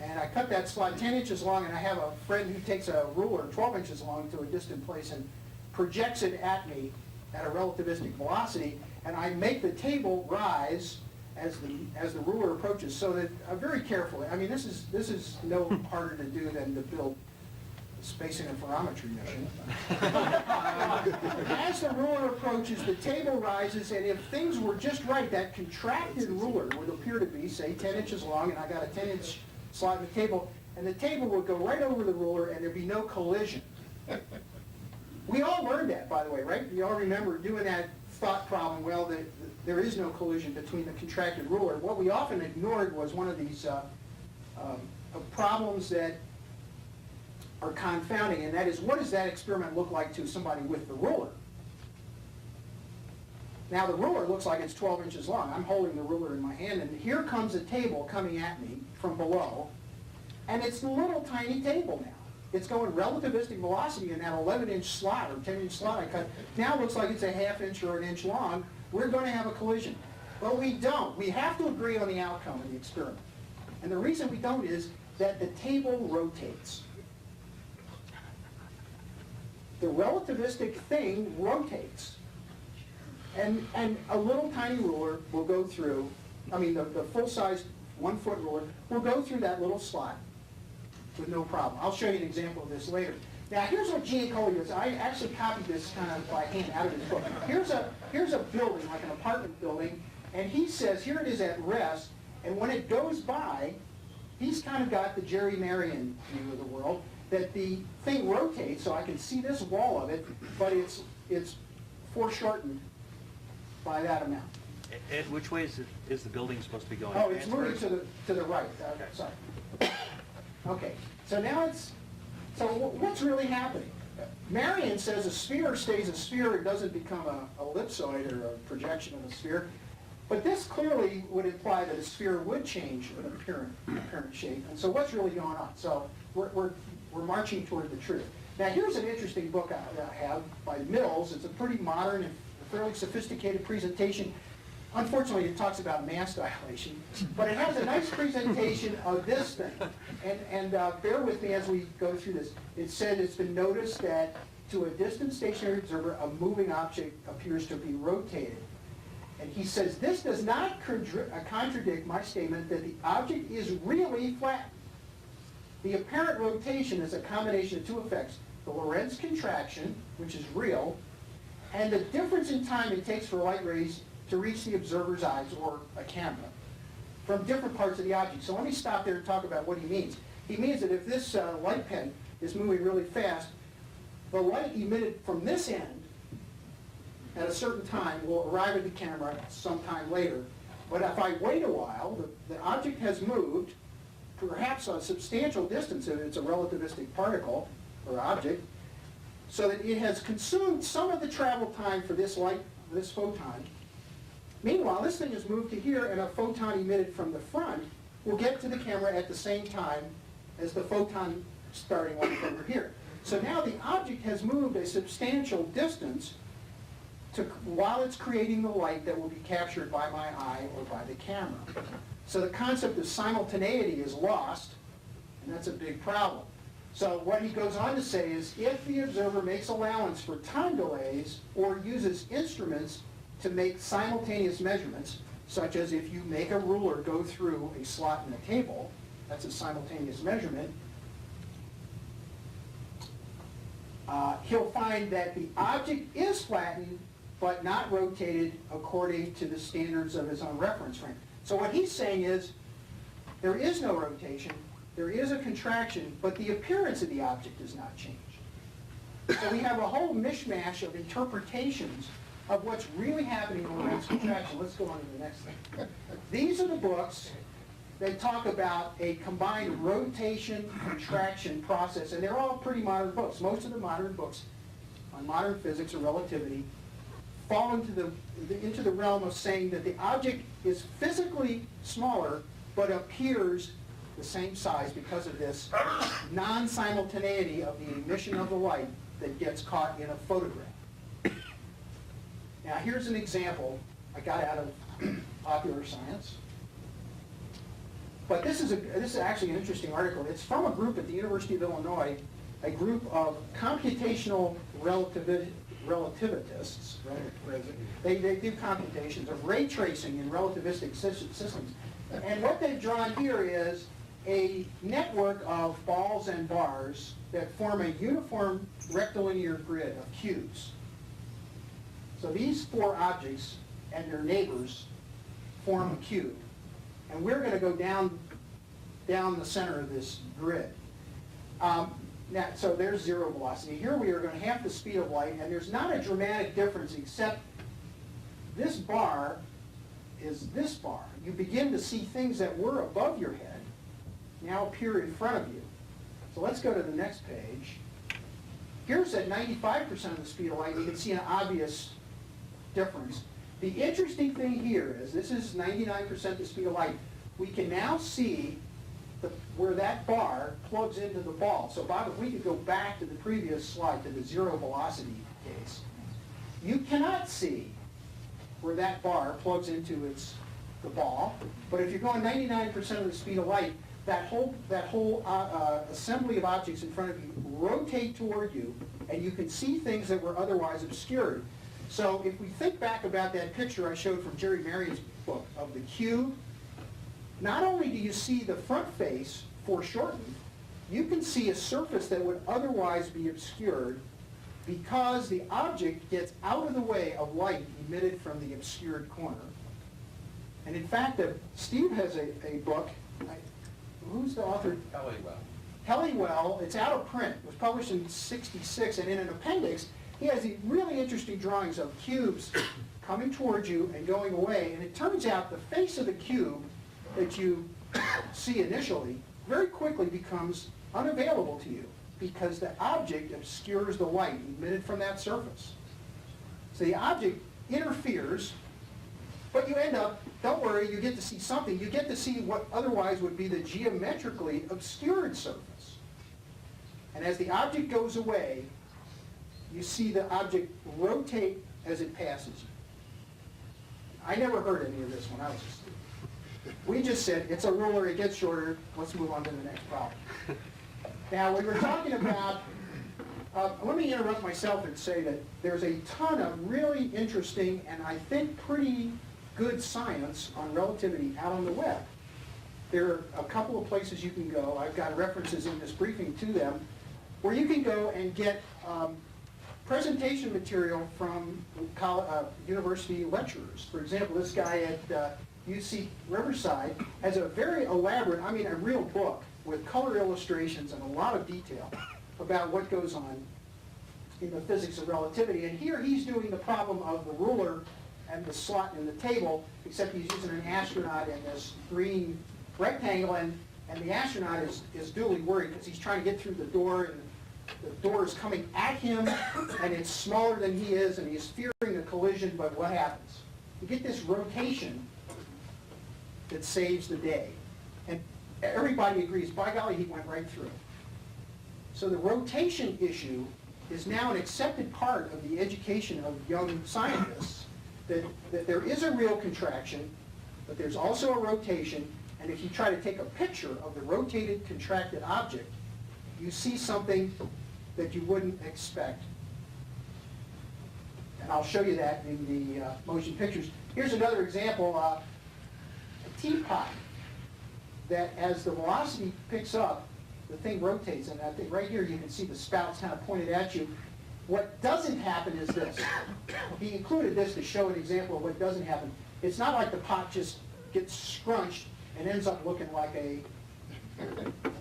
and I cut that slot 10 inches long, and I have a friend who takes a ruler 12 inches long to a distant place and projects it at me at a relativistic velocity, and I make the table rise as the ruler approaches, so that very carefully. I mean, this is no harder to do than to build a space interferometry mission. As the ruler approaches, the table rises, and if things were just right, that contracted ruler would appear to be, say, 10 inches long, and I got a 10-inch slot in the table, and the table would go right over the ruler, and there'd be no collision. We all learned that, by the way, right? You all remember doing that thought problem. Well, there is no collision between the contracted ruler. What we often ignored was one of these problems that are confounding, and that is, what does that experiment look like to somebody with the ruler? Now the ruler looks like it's 12 inches long. I'm holding the ruler in my hand, and here comes a table coming at me from below, and it's a little tiny table now. It's going relativistic velocity in that 11-inch slot or 10-inch slot I cut. Now it looks like it's a ½ inch or an inch long. We're going to have a collision. But we don't. We have to agree on the outcome of the experiment. And the reason we don't is that the table rotates. The relativistic thing rotates. And a little tiny ruler will go through, the full-size 1-foot ruler will go through that little slot with no problem. I'll show you an example of this later. Now here's what Giancoli does. I actually copied this kind of by hand out of his book. Here's a building, like an apartment building, and he says here it is at rest, and when it goes by, he's kind of got the Jerry Marion view of the world, that the thing rotates, so I can see this wall of it, but it's foreshortened by that amount. Ed, which way is the building supposed to be going? Oh, it's moving to the right. Sorry. Okay, so now what's really happening? Marion says a sphere stays a sphere, it doesn't become an ellipsoid or a projection of a sphere. But this clearly would imply that a sphere would change an apparent shape. And so what's really going on? So we're marching toward the truth. Now here's an interesting book I have by Mills. It's a pretty modern and fairly sophisticated presentation. Unfortunately, it talks about mass dilation, but it has a nice presentation of this thing. And bear with me as we go through this. It said it's been noticed that to a distant stationary observer, a moving object appears to be rotated. And he says, this does not contradict my statement that the object is really flat. The apparent rotation is a combination of two effects: the Lorentz contraction, which is real, and the difference in time it takes for light rays to reach the observer's eyes, or a camera, from different parts of the object. So let me stop there and talk about what he means. He means that if this light pen is moving really fast, the light emitted from this end at a certain time will arrive at the camera sometime later. But if I wait a while, the object has moved perhaps a substantial distance if it's a relativistic particle or object, so that it has consumed some of the travel time for this light, this photon. Meanwhile, this thing has moved to here, and a photon emitted from the front will get to the camera at the same time as the photon starting off over here. So now the object has moved a substantial distance while it's creating the light that will be captured by my eye or by the camera. So the concept of simultaneity is lost, and that's a big problem. So what he goes on to say is, if the observer makes allowance for time delays or uses instruments to make simultaneous measurements, such as if you make a ruler go through a slot in a table, that's a simultaneous measurement, he'll find that the object is flattened but not rotated according to the standards of his own reference frame. So what he's saying is, there is no rotation, there is a contraction, but the appearance of the object does not change. So we have a whole mishmash of interpretations of what's really happening in Lorentz contraction. Let's go on to the next thing. These are the books that talk about a combined rotation-contraction process, and they're all pretty modern books. Most of the modern books on modern physics or relativity fall into the realm of saying that the object is physically smaller but appears the same size because of this non-simultaneity of the emission of the light that gets caught in a photograph. Now here's an example I got out of Popular Science. But this is actually an interesting article. It's from a group at the University of Illinois, a group of computational relativists. They do computations of ray tracing in relativistic systems. And what they've drawn here is a network of balls and bars that form a uniform rectilinear grid of cubes. So these four objects and their neighbors form a cube. And we're going to go down the center of this grid. So there's zero velocity. Here we are going to half the speed of light, and there's not a dramatic difference except this bar is this bar. You begin to see things that were above your head now appear in front of you. So let's go to the next page. Here's at 95% of the speed of light. You can see an obvious difference. The interesting thing here is, this is 99% the speed of light. We can now see where that bar plugs into the ball. So Bob, if we could go back to the previous slide, to the zero velocity case, you cannot see where that bar plugs into the ball. But if you're going 99% of the speed of light, that whole assembly of objects in front of you rotate toward you, and you can see things that were otherwise obscured. So if we think back about that picture I showed from Jerry Marion's book of the cube, not only do you see the front face foreshortened, you can see a surface that would otherwise be obscured because the object gets out of the way of light emitted from the obscured corner. And in fact, Steve has a book. Who's the author? Halliwell. Halliwell. It's out of print. It was published in '66, and in an appendix, he has these really interesting drawings of cubes coming towards you and going away. And it turns out the face of the cube that you see initially very quickly becomes unavailable to you because the object obscures the light emitted from that surface. So the object interferes, but you end up, don't worry, you get to see something. You get to see what otherwise would be the geometrically obscured surface. And as the object goes away, you see the object rotate as it passes you. I never heard any of this when I was a student. We just said, it's a ruler, it gets shorter, let's move on to the next problem. Now, we were talking about, let me interrupt myself and say that there's a ton of really interesting and I think pretty good science on relativity out on the web. There are a couple of places you can go. I've got references in this briefing to them, where you can go and get presentation material from university lecturers. For example, this guy at UC Riverside has a very elaborate, I mean a real book with color illustrations and a lot of detail about what goes on in the physics of relativity. And here he's doing the problem of the ruler and the slot in the table, except he's using an astronaut in this green rectangle, and the astronaut is duly worried because he's trying to get through the door, and the door is coming at him, and it's smaller than he is, and he's fearing a collision, but what happens? You get this rotation that saves the day. And everybody agrees, by golly, he went right through. So the rotation issue is now an accepted part of the education of young scientists, that there is a real contraction, but there's also a rotation, and if you try to take a picture of the rotated, contracted object, you see something that you wouldn't expect. And I'll show you that in the motion pictures. Here's another example, a teapot that as the velocity picks up, the thing rotates, and I think right here you can see the spouts kind of pointed at you. What doesn't happen is this. He included this to show an example of what doesn't happen. It's not like the pot just gets scrunched and ends up looking like a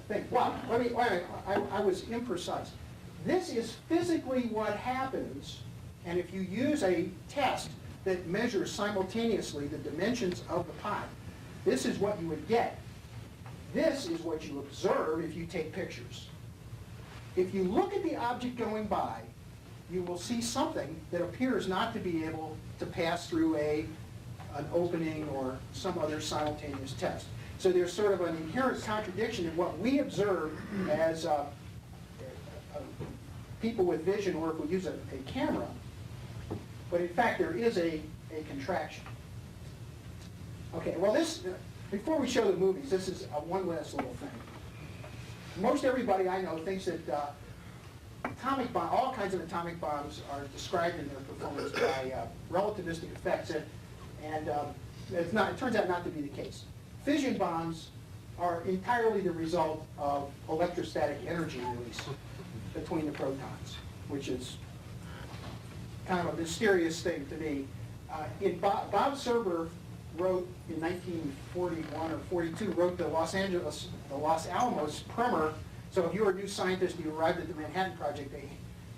thing. Well, I was imprecise. This is physically what happens, and if you use a test that measures simultaneously the dimensions of the pot, this is what you would get. This is what you observe if you take pictures. If you look at the object going by, you will see something that appears not to be able to pass through an opening or some other simultaneous test. So there's sort of an inherent contradiction in what we observe as people with vision, or if we use a camera. But in fact, there is a contraction. Okay, well before we show the movies, this is one last little thing. Most everybody I know thinks that all kinds of atomic bombs are described in their performance by relativistic effects, and it turns out not to be the case. Fission bombs are entirely the result of electrostatic energy release between the protons, which is kind of a mysterious thing to me. Bob Serber wrote in 1941 or 42, wrote the Los Alamos primer. So if you were a new scientist and you arrived at the Manhattan Project,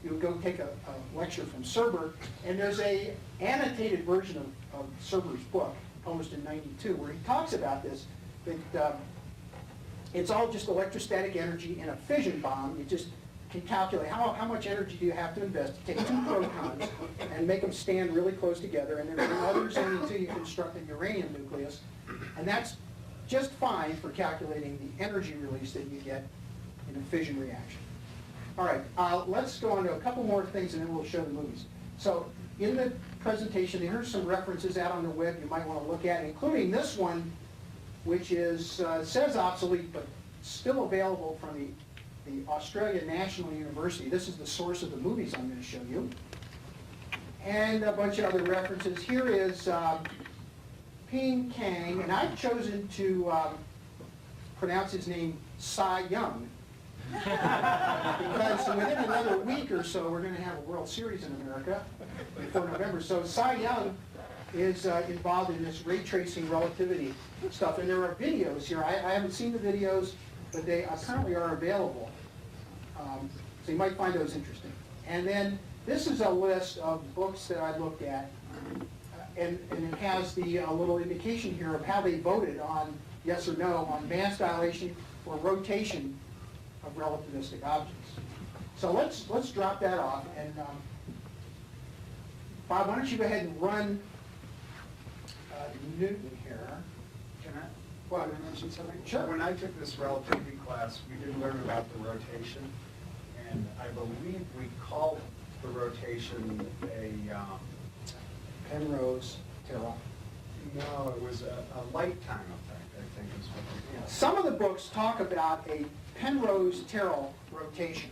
you would go take a lecture from Serber, and there's a annotated version of Serber's book, published in '92, where he talks about this, that it's all just electrostatic energy in a fission bomb. can calculate how much energy do you have to invest to take two protons and make them stand really close together, and then bring others in until you construct a uranium nucleus. And that's just fine for calculating the energy release that you get in a fission reaction. All right, let's go on to a couple more things and then we'll show the movies. So in the presentation, here's some references out on the web you might want to look at, including this one, which is says obsolete, but still available from the Australian National University. This is the source of the movies I'm going to show you. And a bunch of other references. Here is Ping Kang, and I've chosen to pronounce his name Cy Young, because within another week or so we're going to have a World Series in America before November. So Cy Young is involved in this ray tracing relativity stuff, and there are videos here. I haven't seen the videos, but they apparently are available. So you might find those interesting. And then this is a list of books that I looked at, and it has the little indication here of how they voted on yes or no on mass dilation or rotation of relativistic objects. So let's drop that off, and Bob, why don't you go ahead and run Newton here. Can I mention something? Sure. When I took this relativity class, we did learn about the rotation, and I believe we called the rotation a, Penrose, Terrell. no, it was a lifetime effect, I think is what we called it. Some of the books talk about a Penrose-Terrell rotation.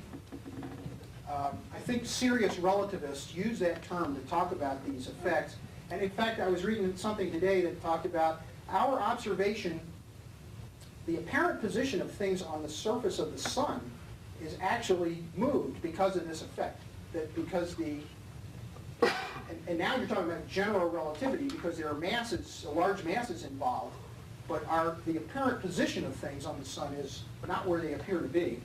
I think serious relativists use that term to talk about these effects. And in fact, I was reading something today that talked about our observation, the apparent position of things on the surface of the sun is actually moved because of this effect. That because and now you're talking about general relativity because there are masses, large masses involved, but the apparent position of things on the sun is not where they appear to be.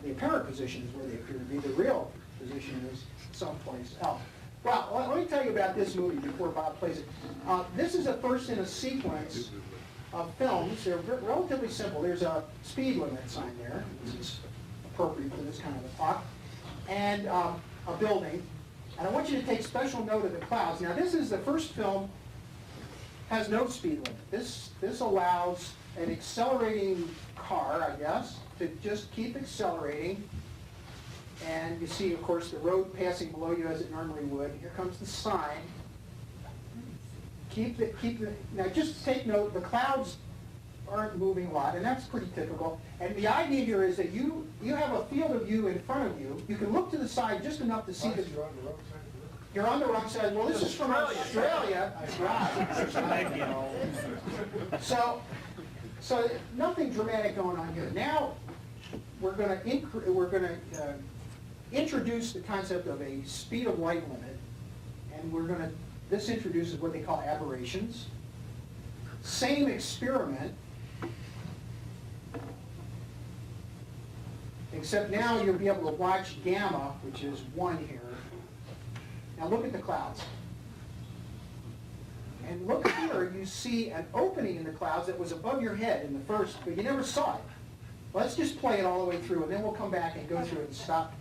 The apparent position is where they appear to be. The real position is someplace else. Well, let me tell you about this movie before Bob plays it. This is a first in a sequence of films. They're relatively simple. There's a speed limit sign there. This is appropriate for this kind of a talk. And a building. And I want you to take special note of the clouds. Now, this is the first film, has no speed limit. This allows an accelerating car, I guess, to just keep accelerating. And you see, of course, the road passing below you as it normally would. Here comes the sign. Now just take note, the clouds aren't moving a lot, and that's pretty typical. And the idea here is that you have a field of view in front of you. You can look to the side just enough to see the... You're on the wrong side. Well, this is from Australia. Right. So nothing dramatic going on here. Now we're going to introduce the concept of a speed of light limit, and this introduces what they call aberrations. Same experiment, except now you'll be able to watch gamma, which is 1 here. Now look at the clouds. And look here, you see an opening in the clouds that was above your head in the first, but you never saw it. Let's just play it all the way through, and then we'll come back and go through it and stop.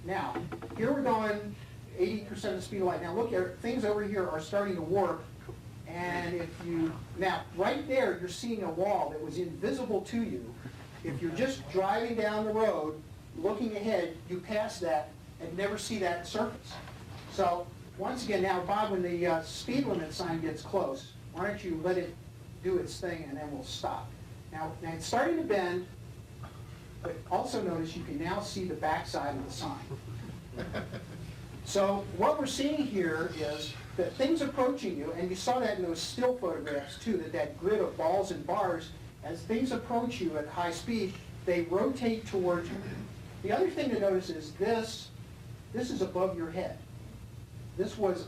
Now, here we're going 80% of the speed of light. Now look here, things over here are starting to warp, and now right there you're seeing a wall that was invisible to you. If you're just driving down the road, looking ahead, you pass that and never see that surface. So once again, now Bob, when the speed limit sign gets close, why don't you let it do its thing and then we'll stop. Now it's starting to bend, but also notice you can now see the backside of the sign. So what we're seeing here is that things approaching you, and you saw that in those still photographs too, that grid of balls and bars, as things approach you at high speed, they rotate towards you. The other thing to notice is this is above your head. This was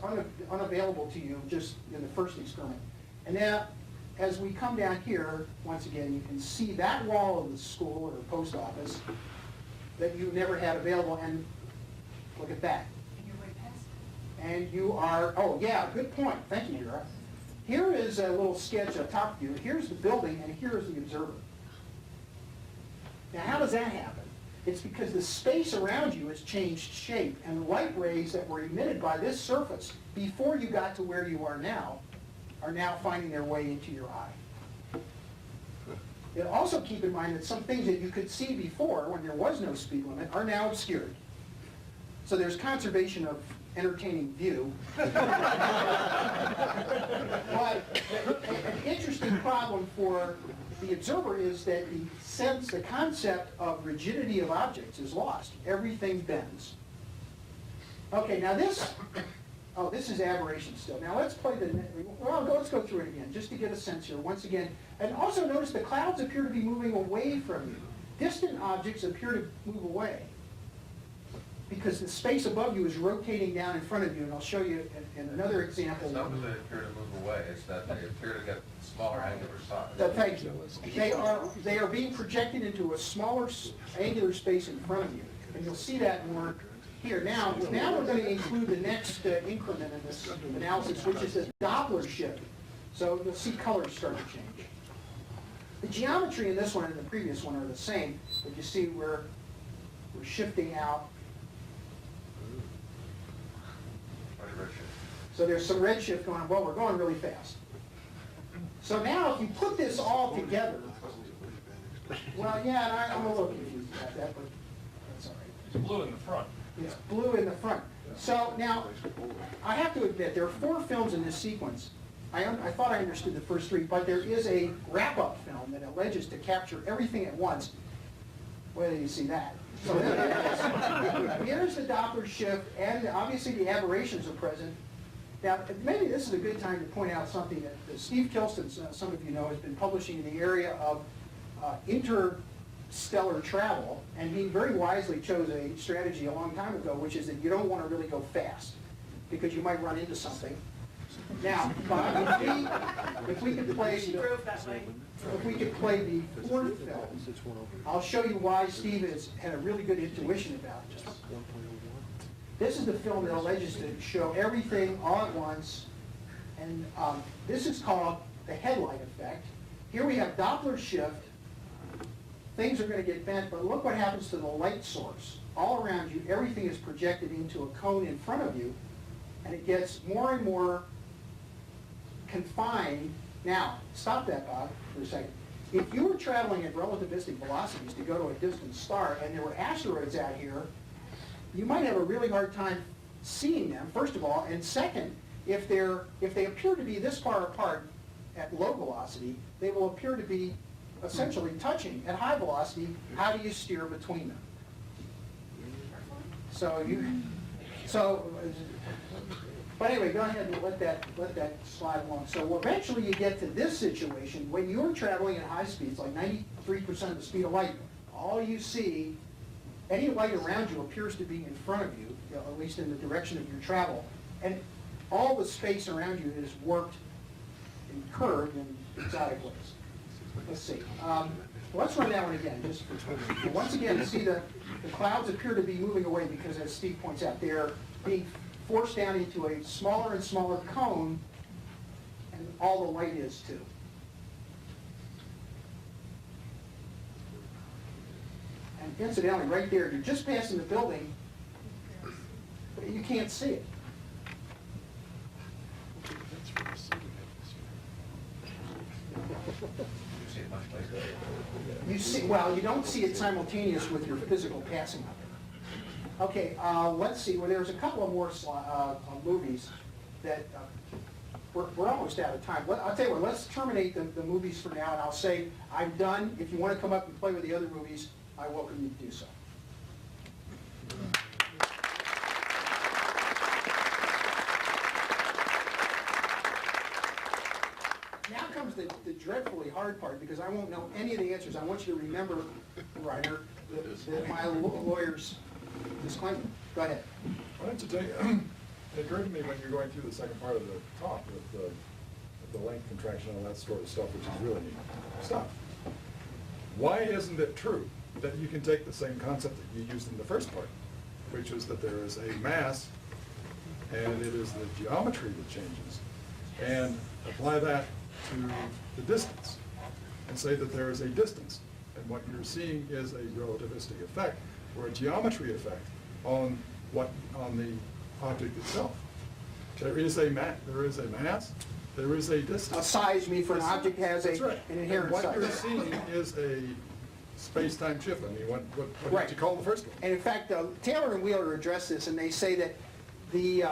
unavailable to you just in the first experiment. And now, as we come down here, once again, you can see that wall of the school or post office that you never had available, and look at that. And you're way past it. And you are, oh yeah, good point, thank you, Yura. Here is a little sketch of top view. Here's the building, and here's the observer. Now, how does that happen? It's because the space around you has changed shape, and the light rays that were emitted by this surface before you got to where you are now finding their way into your eye. And also keep in mind that some things that you could see before, when there was no speed limit, are now obscured. So there's conservation of entertaining view. But an interesting problem for the observer is that the concept of rigidity of objects is lost. Everything bends. Okay, now this is aberration still. Now let's play let's go through it again, just to get a sense here, once again. And also notice the clouds appear to be moving away from you. Distant objects appear to move away, because the space above you is rotating down in front of you, and I'll show you in another example. It's not that they appear to move away, it's that they appear to get smaller angular size. Thank you. They are being projected into a smaller angular space in front of you, and you'll see that more here. Now we're going to include the next increment in this analysis, which is the Doppler shift. So you'll see colors start to change. The geometry in this one and the previous one are the same, but you see we're shifting out. So there's some redshift going on. Well, we're going really fast. So now if you put this all together, well, yeah, and I'm a little confused about that, but that's all right. It's blue in the front. It's blue in the front. So now, I have to admit, there are 4 films in this sequence. I thought I understood the first 3, but there is a wrap-up film that alleges to capture everything at once. Where do you see that? So here's the Doppler shift, and obviously the aberrations are present. Now, maybe this is a good time to point out something that Steve Kilston, some of you know, has been publishing in the area of interstellar travel, and he very wisely chose a strategy a long time ago, which is that you don't want to really go fast, because you might run into something. Now, if we could play the 4th film, I'll show you why Steve has had a really good intuition about this. This is the film that alleges to show everything all at once, and this is called the headlight effect. Here we have Doppler shift. Things are going to get bent, but look what happens to the light source. All around you, everything is projected into a cone in front of you, and it gets more and more confined. Now, stop that, Bob, for a second. If you were traveling at relativistic velocities to go to a distant star, and there were asteroids out here, you might have a really hard time seeing them, first of all, and second, if they appear to be this far apart at low velocity, they will appear to be essentially touching at high velocity. How do you steer between them? But anyway, go ahead and let that slide along. So eventually you get to this situation when you're traveling at high speeds, like 93% of the speed of light. All you see, any light around you appears to be in front of you, at least in the direction of your travel, and all the space around you is warped and curved in exotic ways. Let's see. Let's run that one again, just for once again, you see the clouds appear to be moving away because, as Steve points out, they're being forced down into a smaller and smaller cone, and all the light is too. And incidentally, right there, you're just passing the building, but you can't see it. You see, well, you don't see it simultaneous with your physical passing of it. Okay, let's see. Well, there's a couple of more movies that we're almost out of time. I'll tell you what, let's terminate the movies for now, and I'll say I'm done. If you want to come up and play with the other movies, I welcome you to do so. Now comes the dreadfully hard part, because I won't know any of the answers. I want you to remember, Ryder, my lawyer's disclaimer. Go ahead. Why don't you tell you, it occurred to me when you're going through the second part of the talk with the length contraction and all that sort of stuff, which is really neat stuff. Why isn't it true that you can take the same concept that you used in the first part, which is that there is a mass and it is the geometry that changes, and apply that to the distance and say that there is a distance, and what you're seeing is a relativistic effect, or a geometry effect on the object itself. There is a mass, there is a distance. A size, mean for an object has That's right. an inherent And what you're size. seeing is a space-time shift. I mean, what Right. did you call the first one? And in fact, Taylor and Wheeler address this, and they say that the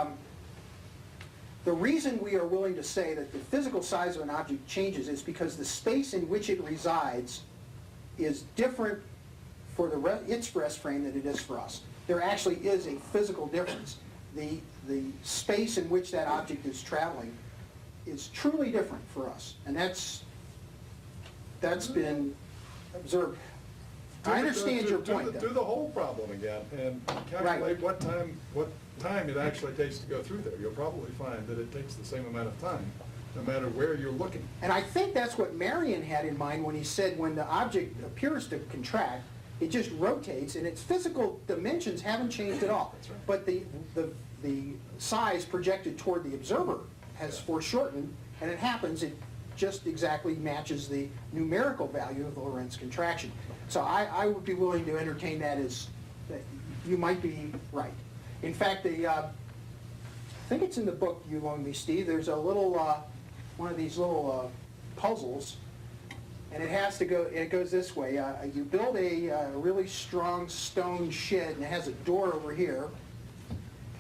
reason we are willing to say that the physical size of an object changes is because the space in which it resides is different for its rest frame than it is for us. There actually is a physical difference. The space in which that object is traveling is truly different for us, and that's been observed. I understand your point, Do though. the whole problem again and calculate what time it actually takes to go through there. You'll probably find that it takes the same amount of time, no matter where you're looking. And I think that's what Marion had in mind when he said when the object appears to contract, it just rotates, and its physical dimensions haven't changed at all. That's right. But the size projected toward the observer has foreshortened, and it happens, it just exactly matches the numerical value of the Lorentz contraction. So I would be willing to entertain that as, that you might be right. In fact, I think it's in the book you loaned me, Steve, there's a little, one of these little puzzles, and it goes this way. You build a really strong stone shed, and it has a door over here,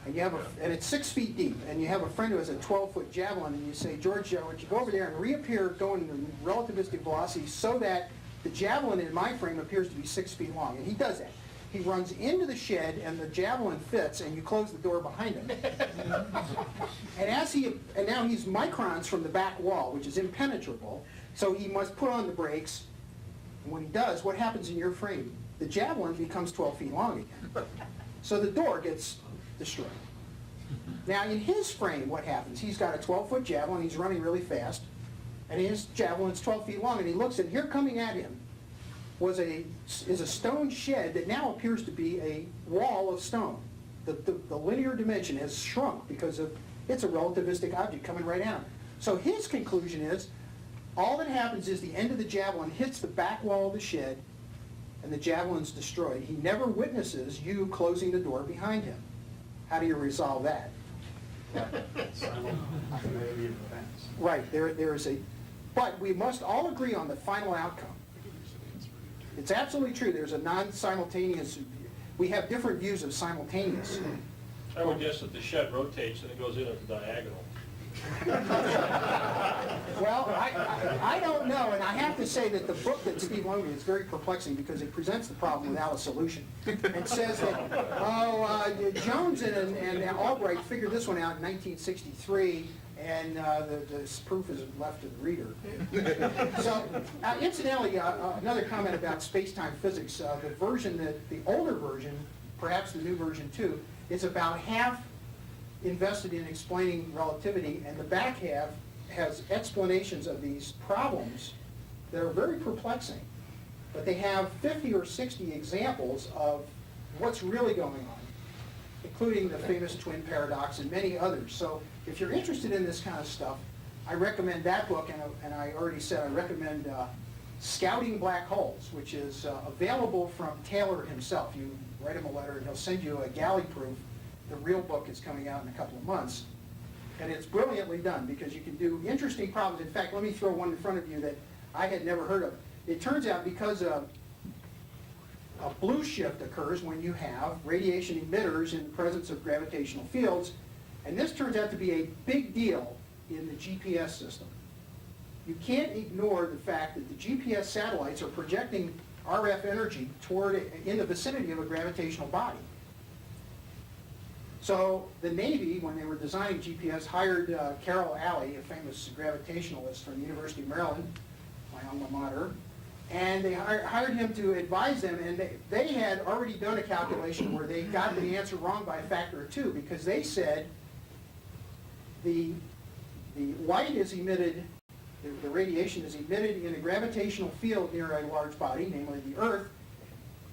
and and it's 6 feet deep, and you have a friend who has a 12-foot javelin, and you say, George, would you go over there and reappear going in relativistic velocity so that the javelin in my frame appears to be 6 feet long? And he does that. He runs into the shed, and the javelin fits, and you close the door behind him. And now he's microns from the back wall, which is impenetrable, so he must put on the brakes. And when he does, what happens in your frame? The javelin becomes 12 feet long again. So the door gets destroyed. Now, in his frame, what happens? He's got a 12-foot javelin, he's running really fast, and his javelin's 12 feet long, and he looks, and here coming at him is a stone shed that now appears to be a wall of stone. The linear dimension has shrunk because it's a relativistic object coming right at him. So his conclusion is, all that happens is the end of the javelin hits the back wall of the shed, and the javelin's destroyed. He never witnesses you closing the door behind him. How do you resolve that? Simultaneity of events. Right, there is but we must all agree on the final outcome. It's absolutely true, there's a non-simultaneous, we have different views of simultaneous. I would guess that the shed rotates and it goes in at the diagonal. Well, I don't know, and I have to say that the book that Steve loaned me is very perplexing because it presents the problem without a solution. It says that, Jones and Albright figured this one out in 1963, and the proof is left to the reader. So, incidentally, another comment about space-time physics, the older version, perhaps the new version too, is about half invested in explaining relativity, and the back half has explanations of these problems that are very perplexing. But they have 50 or 60 examples of what's really going on, including the famous twin paradox and many others. So if you're interested in this kind of stuff, I recommend that book, and I already said I recommend Scouting Black Holes, which is available from Taylor himself. You write him a letter and he'll send you a galley proof. The real book is coming out in a couple of months. And it's brilliantly done because you can do interesting problems. In fact, let me throw one in front of you that I had never heard of. It turns out because a blue shift occurs when you have radiation emitters in the presence of gravitational fields, and this turns out to be a big deal in the GPS system. You can't ignore the fact that the GPS satellites are projecting RF energy in the vicinity of a gravitational body. So the Navy, when they were designing GPS, hired Carroll Alley, a famous gravitationalist from the University of Maryland, my alma mater, and they hired him to advise them, and they had already done a calculation where they got the answer wrong by a factor of 2, because they said the light is emitted, the radiation is emitted in a gravitational field near a large body, namely the Earth,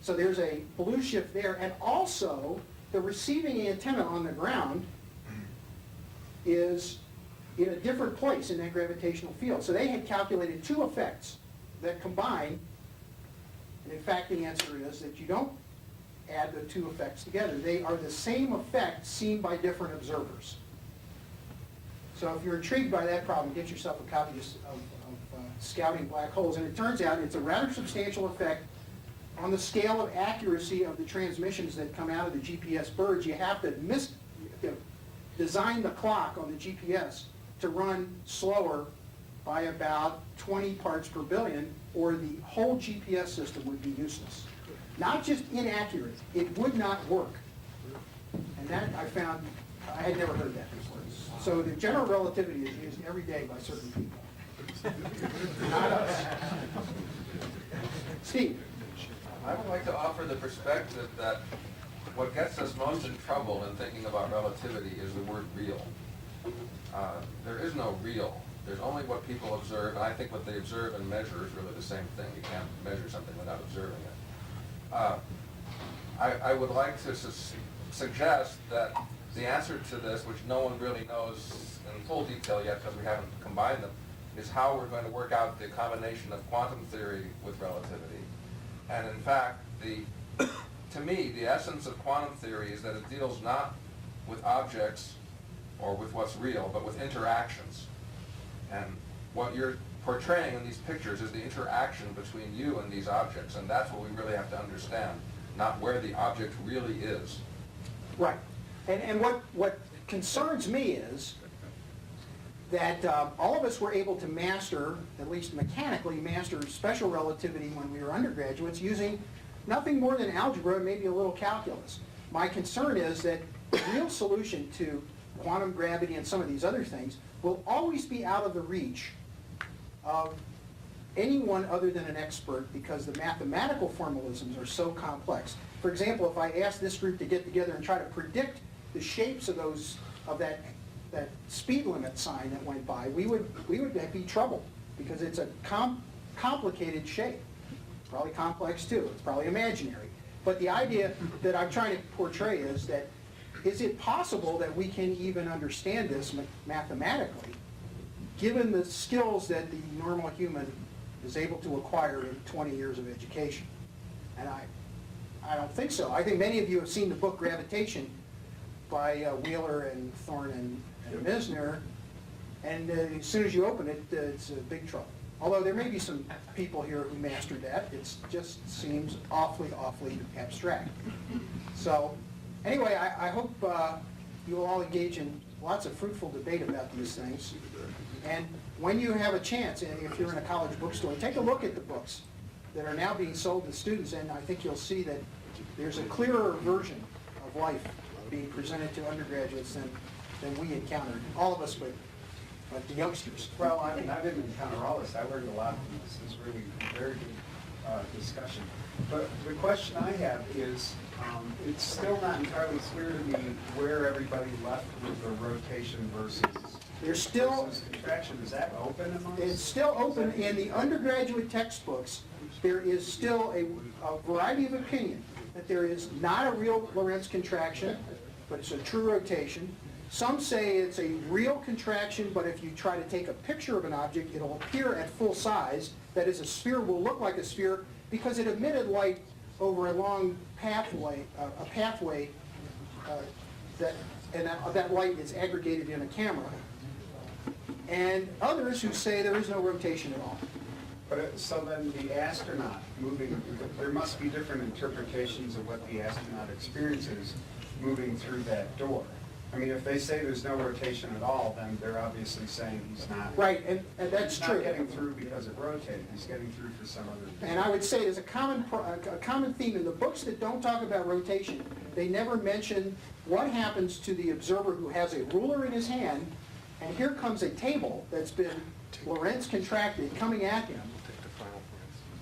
so there's a blue shift there, and also the receiving antenna on the ground is in a different place in that gravitational field. So they had calculated 2 effects that combine, and in fact the answer is that you don't add the two effects together. They are the same effect seen by different observers. So if you're intrigued by that problem, get yourself a copy of Scouting Black Holes. And it turns out it's a rather substantial effect on the scale of accuracy of the transmissions that come out of the GPS birds. You have to design the clock on the GPS to run slower by about 20 parts per billion, or the whole GPS system would be useless. Not just inaccurate, it would not work. And that I found, I had never heard that before. So the general relativity is used every day by certain people. Not us. Steve? I would like to offer the perspective that what gets us most in trouble in thinking about relativity is the word real. There is no real. There's only what people observe, and I think what they observe and measure is really the same thing. You can't measure something without observing it. I would like to suggest that the answer to this, which no one really knows in full detail yet because we haven't combined them, is how we're going to work out the combination of quantum theory with relativity. And in fact, to me, the essence of quantum theory is that it deals not with objects or with what's real, but with interactions. And what you're portraying in these pictures is the interaction between you and these objects, and that's what we really have to understand, not where the object really is. Right. And what concerns me is that all of us were able to master, at least mechanically master, special relativity when we were undergraduates using nothing more than algebra and maybe a little calculus. My concern is that the real solution to quantum gravity and some of these other things will always be out of the reach of anyone other than an expert, because the mathematical formalisms are so complex. For example, if I asked this group to get together and try to predict the shapes of that speed limit sign that went by, we would be troubled, because it's a complicated shape. Probably complex too. It's probably imaginary. But the idea that I'm trying to portray is that, is it possible that we can even understand this mathematically, given the skills that the normal human is able to acquire in 20 years of education? And I don't think so. I think many of you have seen the book Gravitation by Wheeler and Thorne and Misner, and as soon as you open it, it's a big trouble. Although there may be some people here who mastered that, it just seems awfully, awfully abstract. So anyway, I hope you will all engage in lots of fruitful debate about these things. And when you have a chance, and if you're in a college bookstore, take a look at the books that are now being sold to students, and I think you'll see that there's a clearer version of life being presented to undergraduates than we encountered, all of us, but the youngsters. Well, I didn't encounter all this. I learned a lot from this. It's really very good discussion. But the question I have is, it's still not entirely clear to me where everybody left with the rotation versus contraction. Is that open amongst? It's still open. In the undergraduate textbooks, there is still a variety of opinion that there is not a real Lorentz contraction, but it's a true rotation. Some say it's a real contraction, but if you try to take a picture of an object, it'll appear at full size. That is, a sphere will look like a sphere because it emitted light over a long pathway, that light is aggregated in a camera. And others who say there is no rotation at all. But so then the astronaut moving, there must be different interpretations of what the astronaut experiences moving through that door. I mean, if they say there's no rotation at all, then they're obviously saying he's not. Right, and that's he's true. Not getting through because it rotated. He's getting through for some other reason. And I would say there's a common theme in the books that don't talk about rotation. They never mention what happens to the observer who has a ruler in his hand, and here comes a table that's been Lorentz contracted coming at him.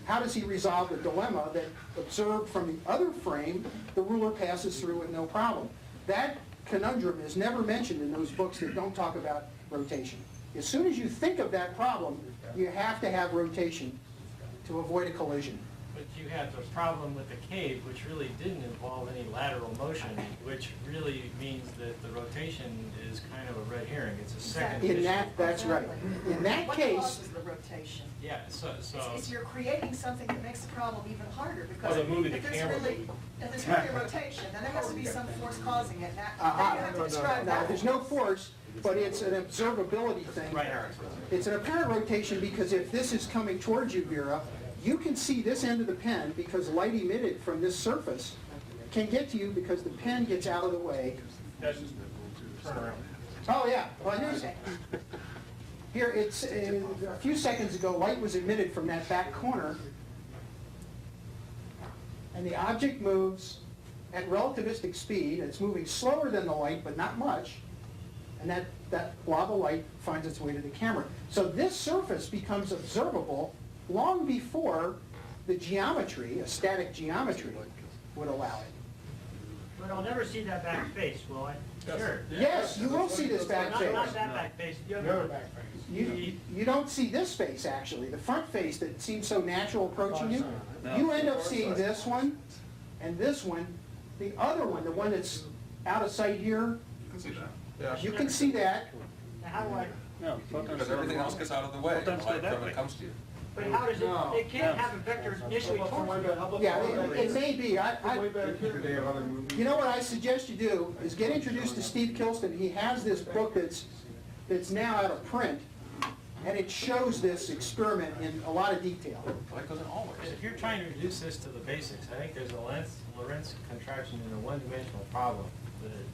How does he resolve the dilemma that, observed from the other frame, the ruler passes through with no problem? That conundrum is never mentioned in those books that don't talk about rotation. As soon as you think of that problem, you have to have rotation to avoid a collision. But you had the problem with the cave, which really didn't involve any lateral motion, which really means that the rotation is kind of a red herring. It's a second issue. In that, that's right. In that What case, causes the rotation? Yeah, so, It's you're creating something that makes the problem even harder, because Well, the movie, the if there's camera really, movie. if there's really a rotation, then there has to be some force causing it. Now, Uh-huh. you have to describe now, that. there's no force, but it's an observability thing. Right. It's an apparent rotation because if this is coming towards you, Vera, you can see this end of the pen because light emitted from this surface can get to you because the pen gets out of the way. that's just turn around. Oh, yeah, well, Okay. here, it's, a few seconds ago, light was emitted from that back corner, and the object moves at relativistic speed. It's moving slower than the light, but not much, and that blob of light finds its way to the camera. So this surface becomes observable long before the geometry, a static geometry, would allow it. But I'll never see that back face, will I? Sure. Yes, you will see this back Not face. that back face, the other back face. You don't see this face, actually, the front face that seems so natural approaching you. You end up seeing this one and this one. The other one, the one that's out of sight here, you can see that. Now, how do I, No, Because everything else gets out of the way, the Photons go light that from way. it comes to you. but how does it can't have a vector initially towards me. Yeah, it may be. You know what I suggest you do is get introduced to Steve Kilston. He has this book that's now out of print, and it shows this experiment in a lot of detail. Light goes in all ways. If you're trying to reduce this to the basics, I think there's a Lorentz contraction in a one-dimensional problem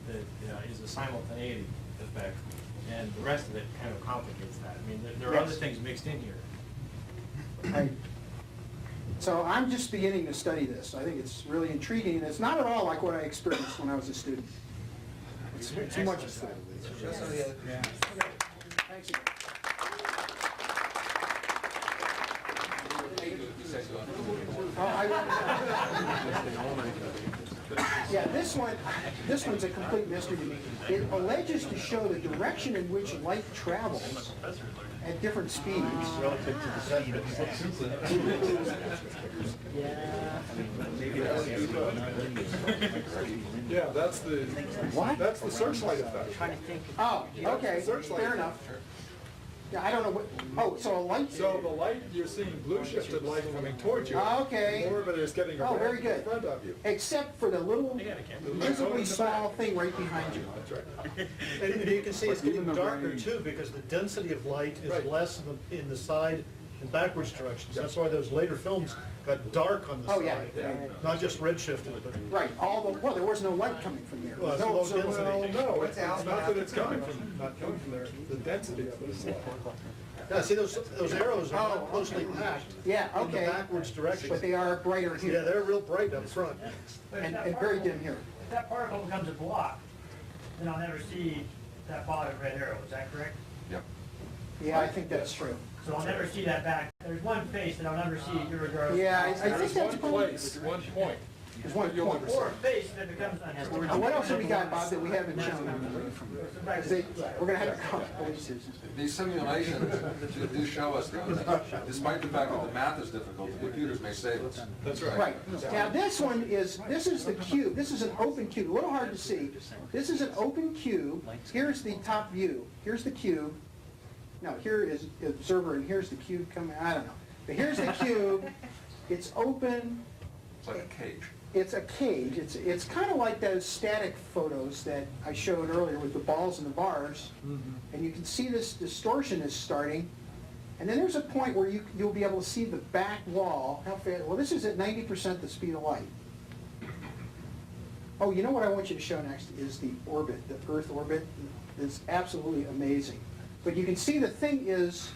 that is a simultaneity effect, and the rest of it kind of complicates that. I mean, there are other Yes. things mixed in here. Right. So I'm just beginning to study this. I think it's really intriguing, and it's not at all like what I experienced when I was a student. It's too much. Just on the other- Thanks again. Yeah, this one's a complete mystery to me. It alleges to show the direction in which light travels at different speeds. Relative to the speed of Yeah, that's the, What? that's the searchlight effect. Trying to think. Oh, okay, Searchlight. fair enough. Yeah, I don't know what, oh, so a light, So the light, you're seeing blue shifted light coming towards you. Okay. More of it is getting Oh, very around good. in front of you. except for the little visibly small thing right behind you. That's right. And you can see it's getting darker too, because the density of light is Right. less in the side and backwards directions. That's why those later films got dark on the Oh, side. yeah. Not just red shifted, but. Right, well, there was no light coming from there. Well, it's No low observable- density. Well, no, it's not that it's coming from, not coming from there, the density of it is low. Yeah, see, those arrows are Oh, not closely packed. Yeah, In the okay. backwards direction. But they are brighter Yeah, here they're real bright up front. and very dim here. If that particle becomes a block, then I'll never see that bottom red arrow, is that correct? Yep. Yeah, I think that's true. So I'll never see that back, there's one face that I'll never see irregardless. Yeah, I There think is that's one probably, place, one point. there's one You'll point. never see. Or a face that becomes unnecessary. Now, what else have we got, Bob, that we haven't shown? We're gonna have to come, These simulations do show us, though, that despite the fact that the math is difficult, the computers may save us. That's right. right. Now, this is the cube, this is an open cube, a little hard to see. This is an open cube, here's the top view, here's the cube. No, here is the observer, and here's the cube coming, I don't know. But here's the cube, it's open, It's like a cage. it's a cage, it's kind of like those static photos that I showed earlier with the balls and the bars. And you can see this distortion is starting. And then there's a point where you'll be able to see the back wall. How fast? Well, this is at 90% the speed of light. Oh, you know what I want you to show next is the orbit, the Earth orbit. It's absolutely amazing. But you can see the thing is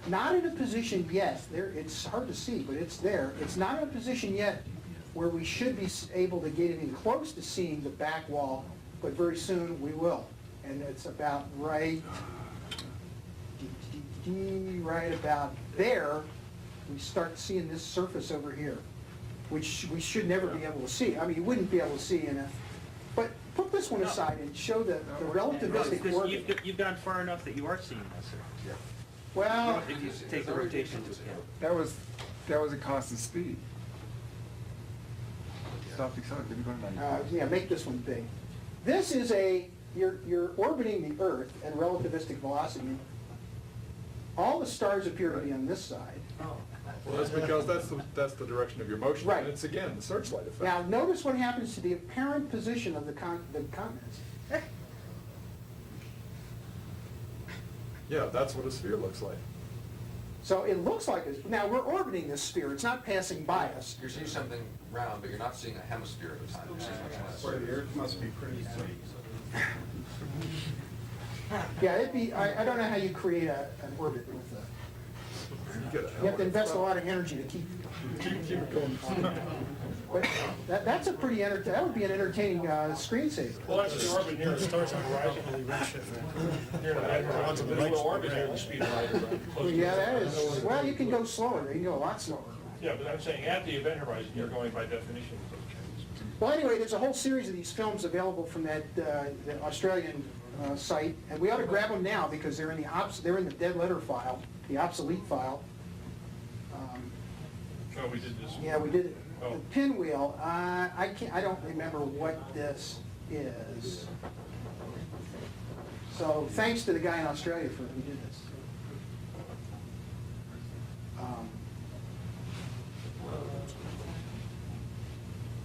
not in a position yet. It's hard to see, but it's there. It's not in a position yet where we should be able to get even close to seeing the back wall, but very soon we will. And it's about right about there, we start seeing this surface over here, which we should never be able to see. I mean, you wouldn't be able to see in a, but put this one aside and show the relativistic orbit. You've gone far enough that you are seeing this, sir. Well, If you take the rotation into account. That was a constant speed. Yeah, make this one big. This is you're orbiting the Earth at relativistic velocity. All the stars appear to be on this side. Well, that's because that's the direction of your motion. Right. And it's, again, the searchlight effect. Now, notice what happens to the apparent position of the continents. Yeah, that's what a sphere looks like. So it looks like now we're orbiting this sphere. It's not passing by us. You're seeing something round, but you're not seeing a hemisphere at a time. You're seeing much less. The Earth must be pretty heavy. Yeah, I don't know how you create an orbit with you have to invest a lot of energy to keep it going. But that's a pretty that would be an entertaining screensaver. Well, that's the orbit here. It starts on the horizon. Here, the little orbit here, the speed of light around. Well, yeah, that is, well, you can go slower. You can go a lot slower. Yeah, but I'm saying at the event horizon, you're going by definition. Well, anyway, there's a whole series of these films available from that the Australian site, and we ought to grab them now because they're in the dead letter file, the obsolete file. Oh, we did this. Yeah, we did it. Oh. The pinwheel. I don't remember what this is. So thanks to the guy in Australia who did this.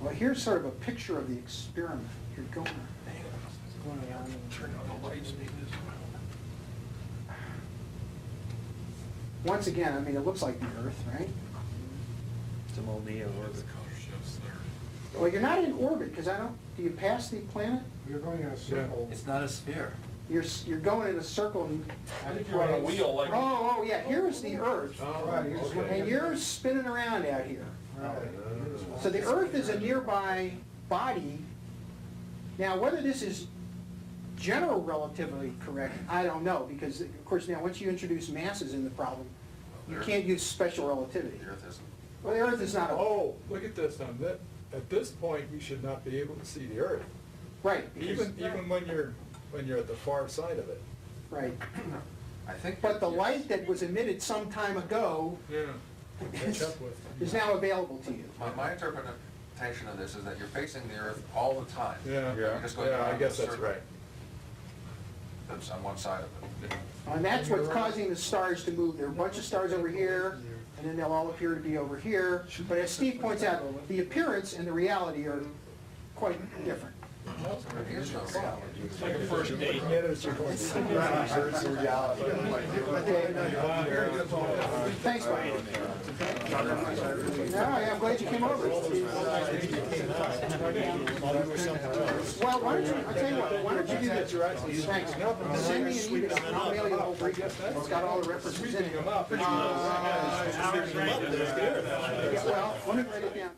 Well, here's sort of a picture of the experiment. You're going around. Turn on the lights, maybe this Once again, I mean, it looks like the Earth, right? It's a Molniya orbit. Well, you're not in orbit because do you pass the planet? You're going in a circle. It's not a sphere. You're going in a circle. And, I think you're on a wheel like. oh, yeah. Here's the Earth, Right, you're just looking and you're spinning around out here. So the Earth is a nearby body. Now, whether this is general relativity correct, I don't know, because of course now once you introduce masses in the problem, you can't use special relativity. The Earth isn't. Well, the Earth is not a Oh, look at this now. At this point, you should not be able to see the Earth. right. Because, Even when you're at the far side of it. right. I think. But the light that was emitted some time ago Yeah. Catch up with. is now available to you. My interpretation of this is that you're facing the Earth all the time. Yeah, You're just going yeah, I around guess the that's circle right. That's on one side of it. And that's what's causing the stars to move. There are a bunch of stars over here, and then they'll all appear to be over here. But as Steve points out, the appearance and the reality are quite different. There is no reality. It's like a first date. Thanks, Mike. No, I'm glad you came over. Well, why don't you, I'll tell you what, why don't you do this? Thanks. Send me an email, and I'll mail you the whole brief. It's got all the references in it. Yeah, well, let me write it down.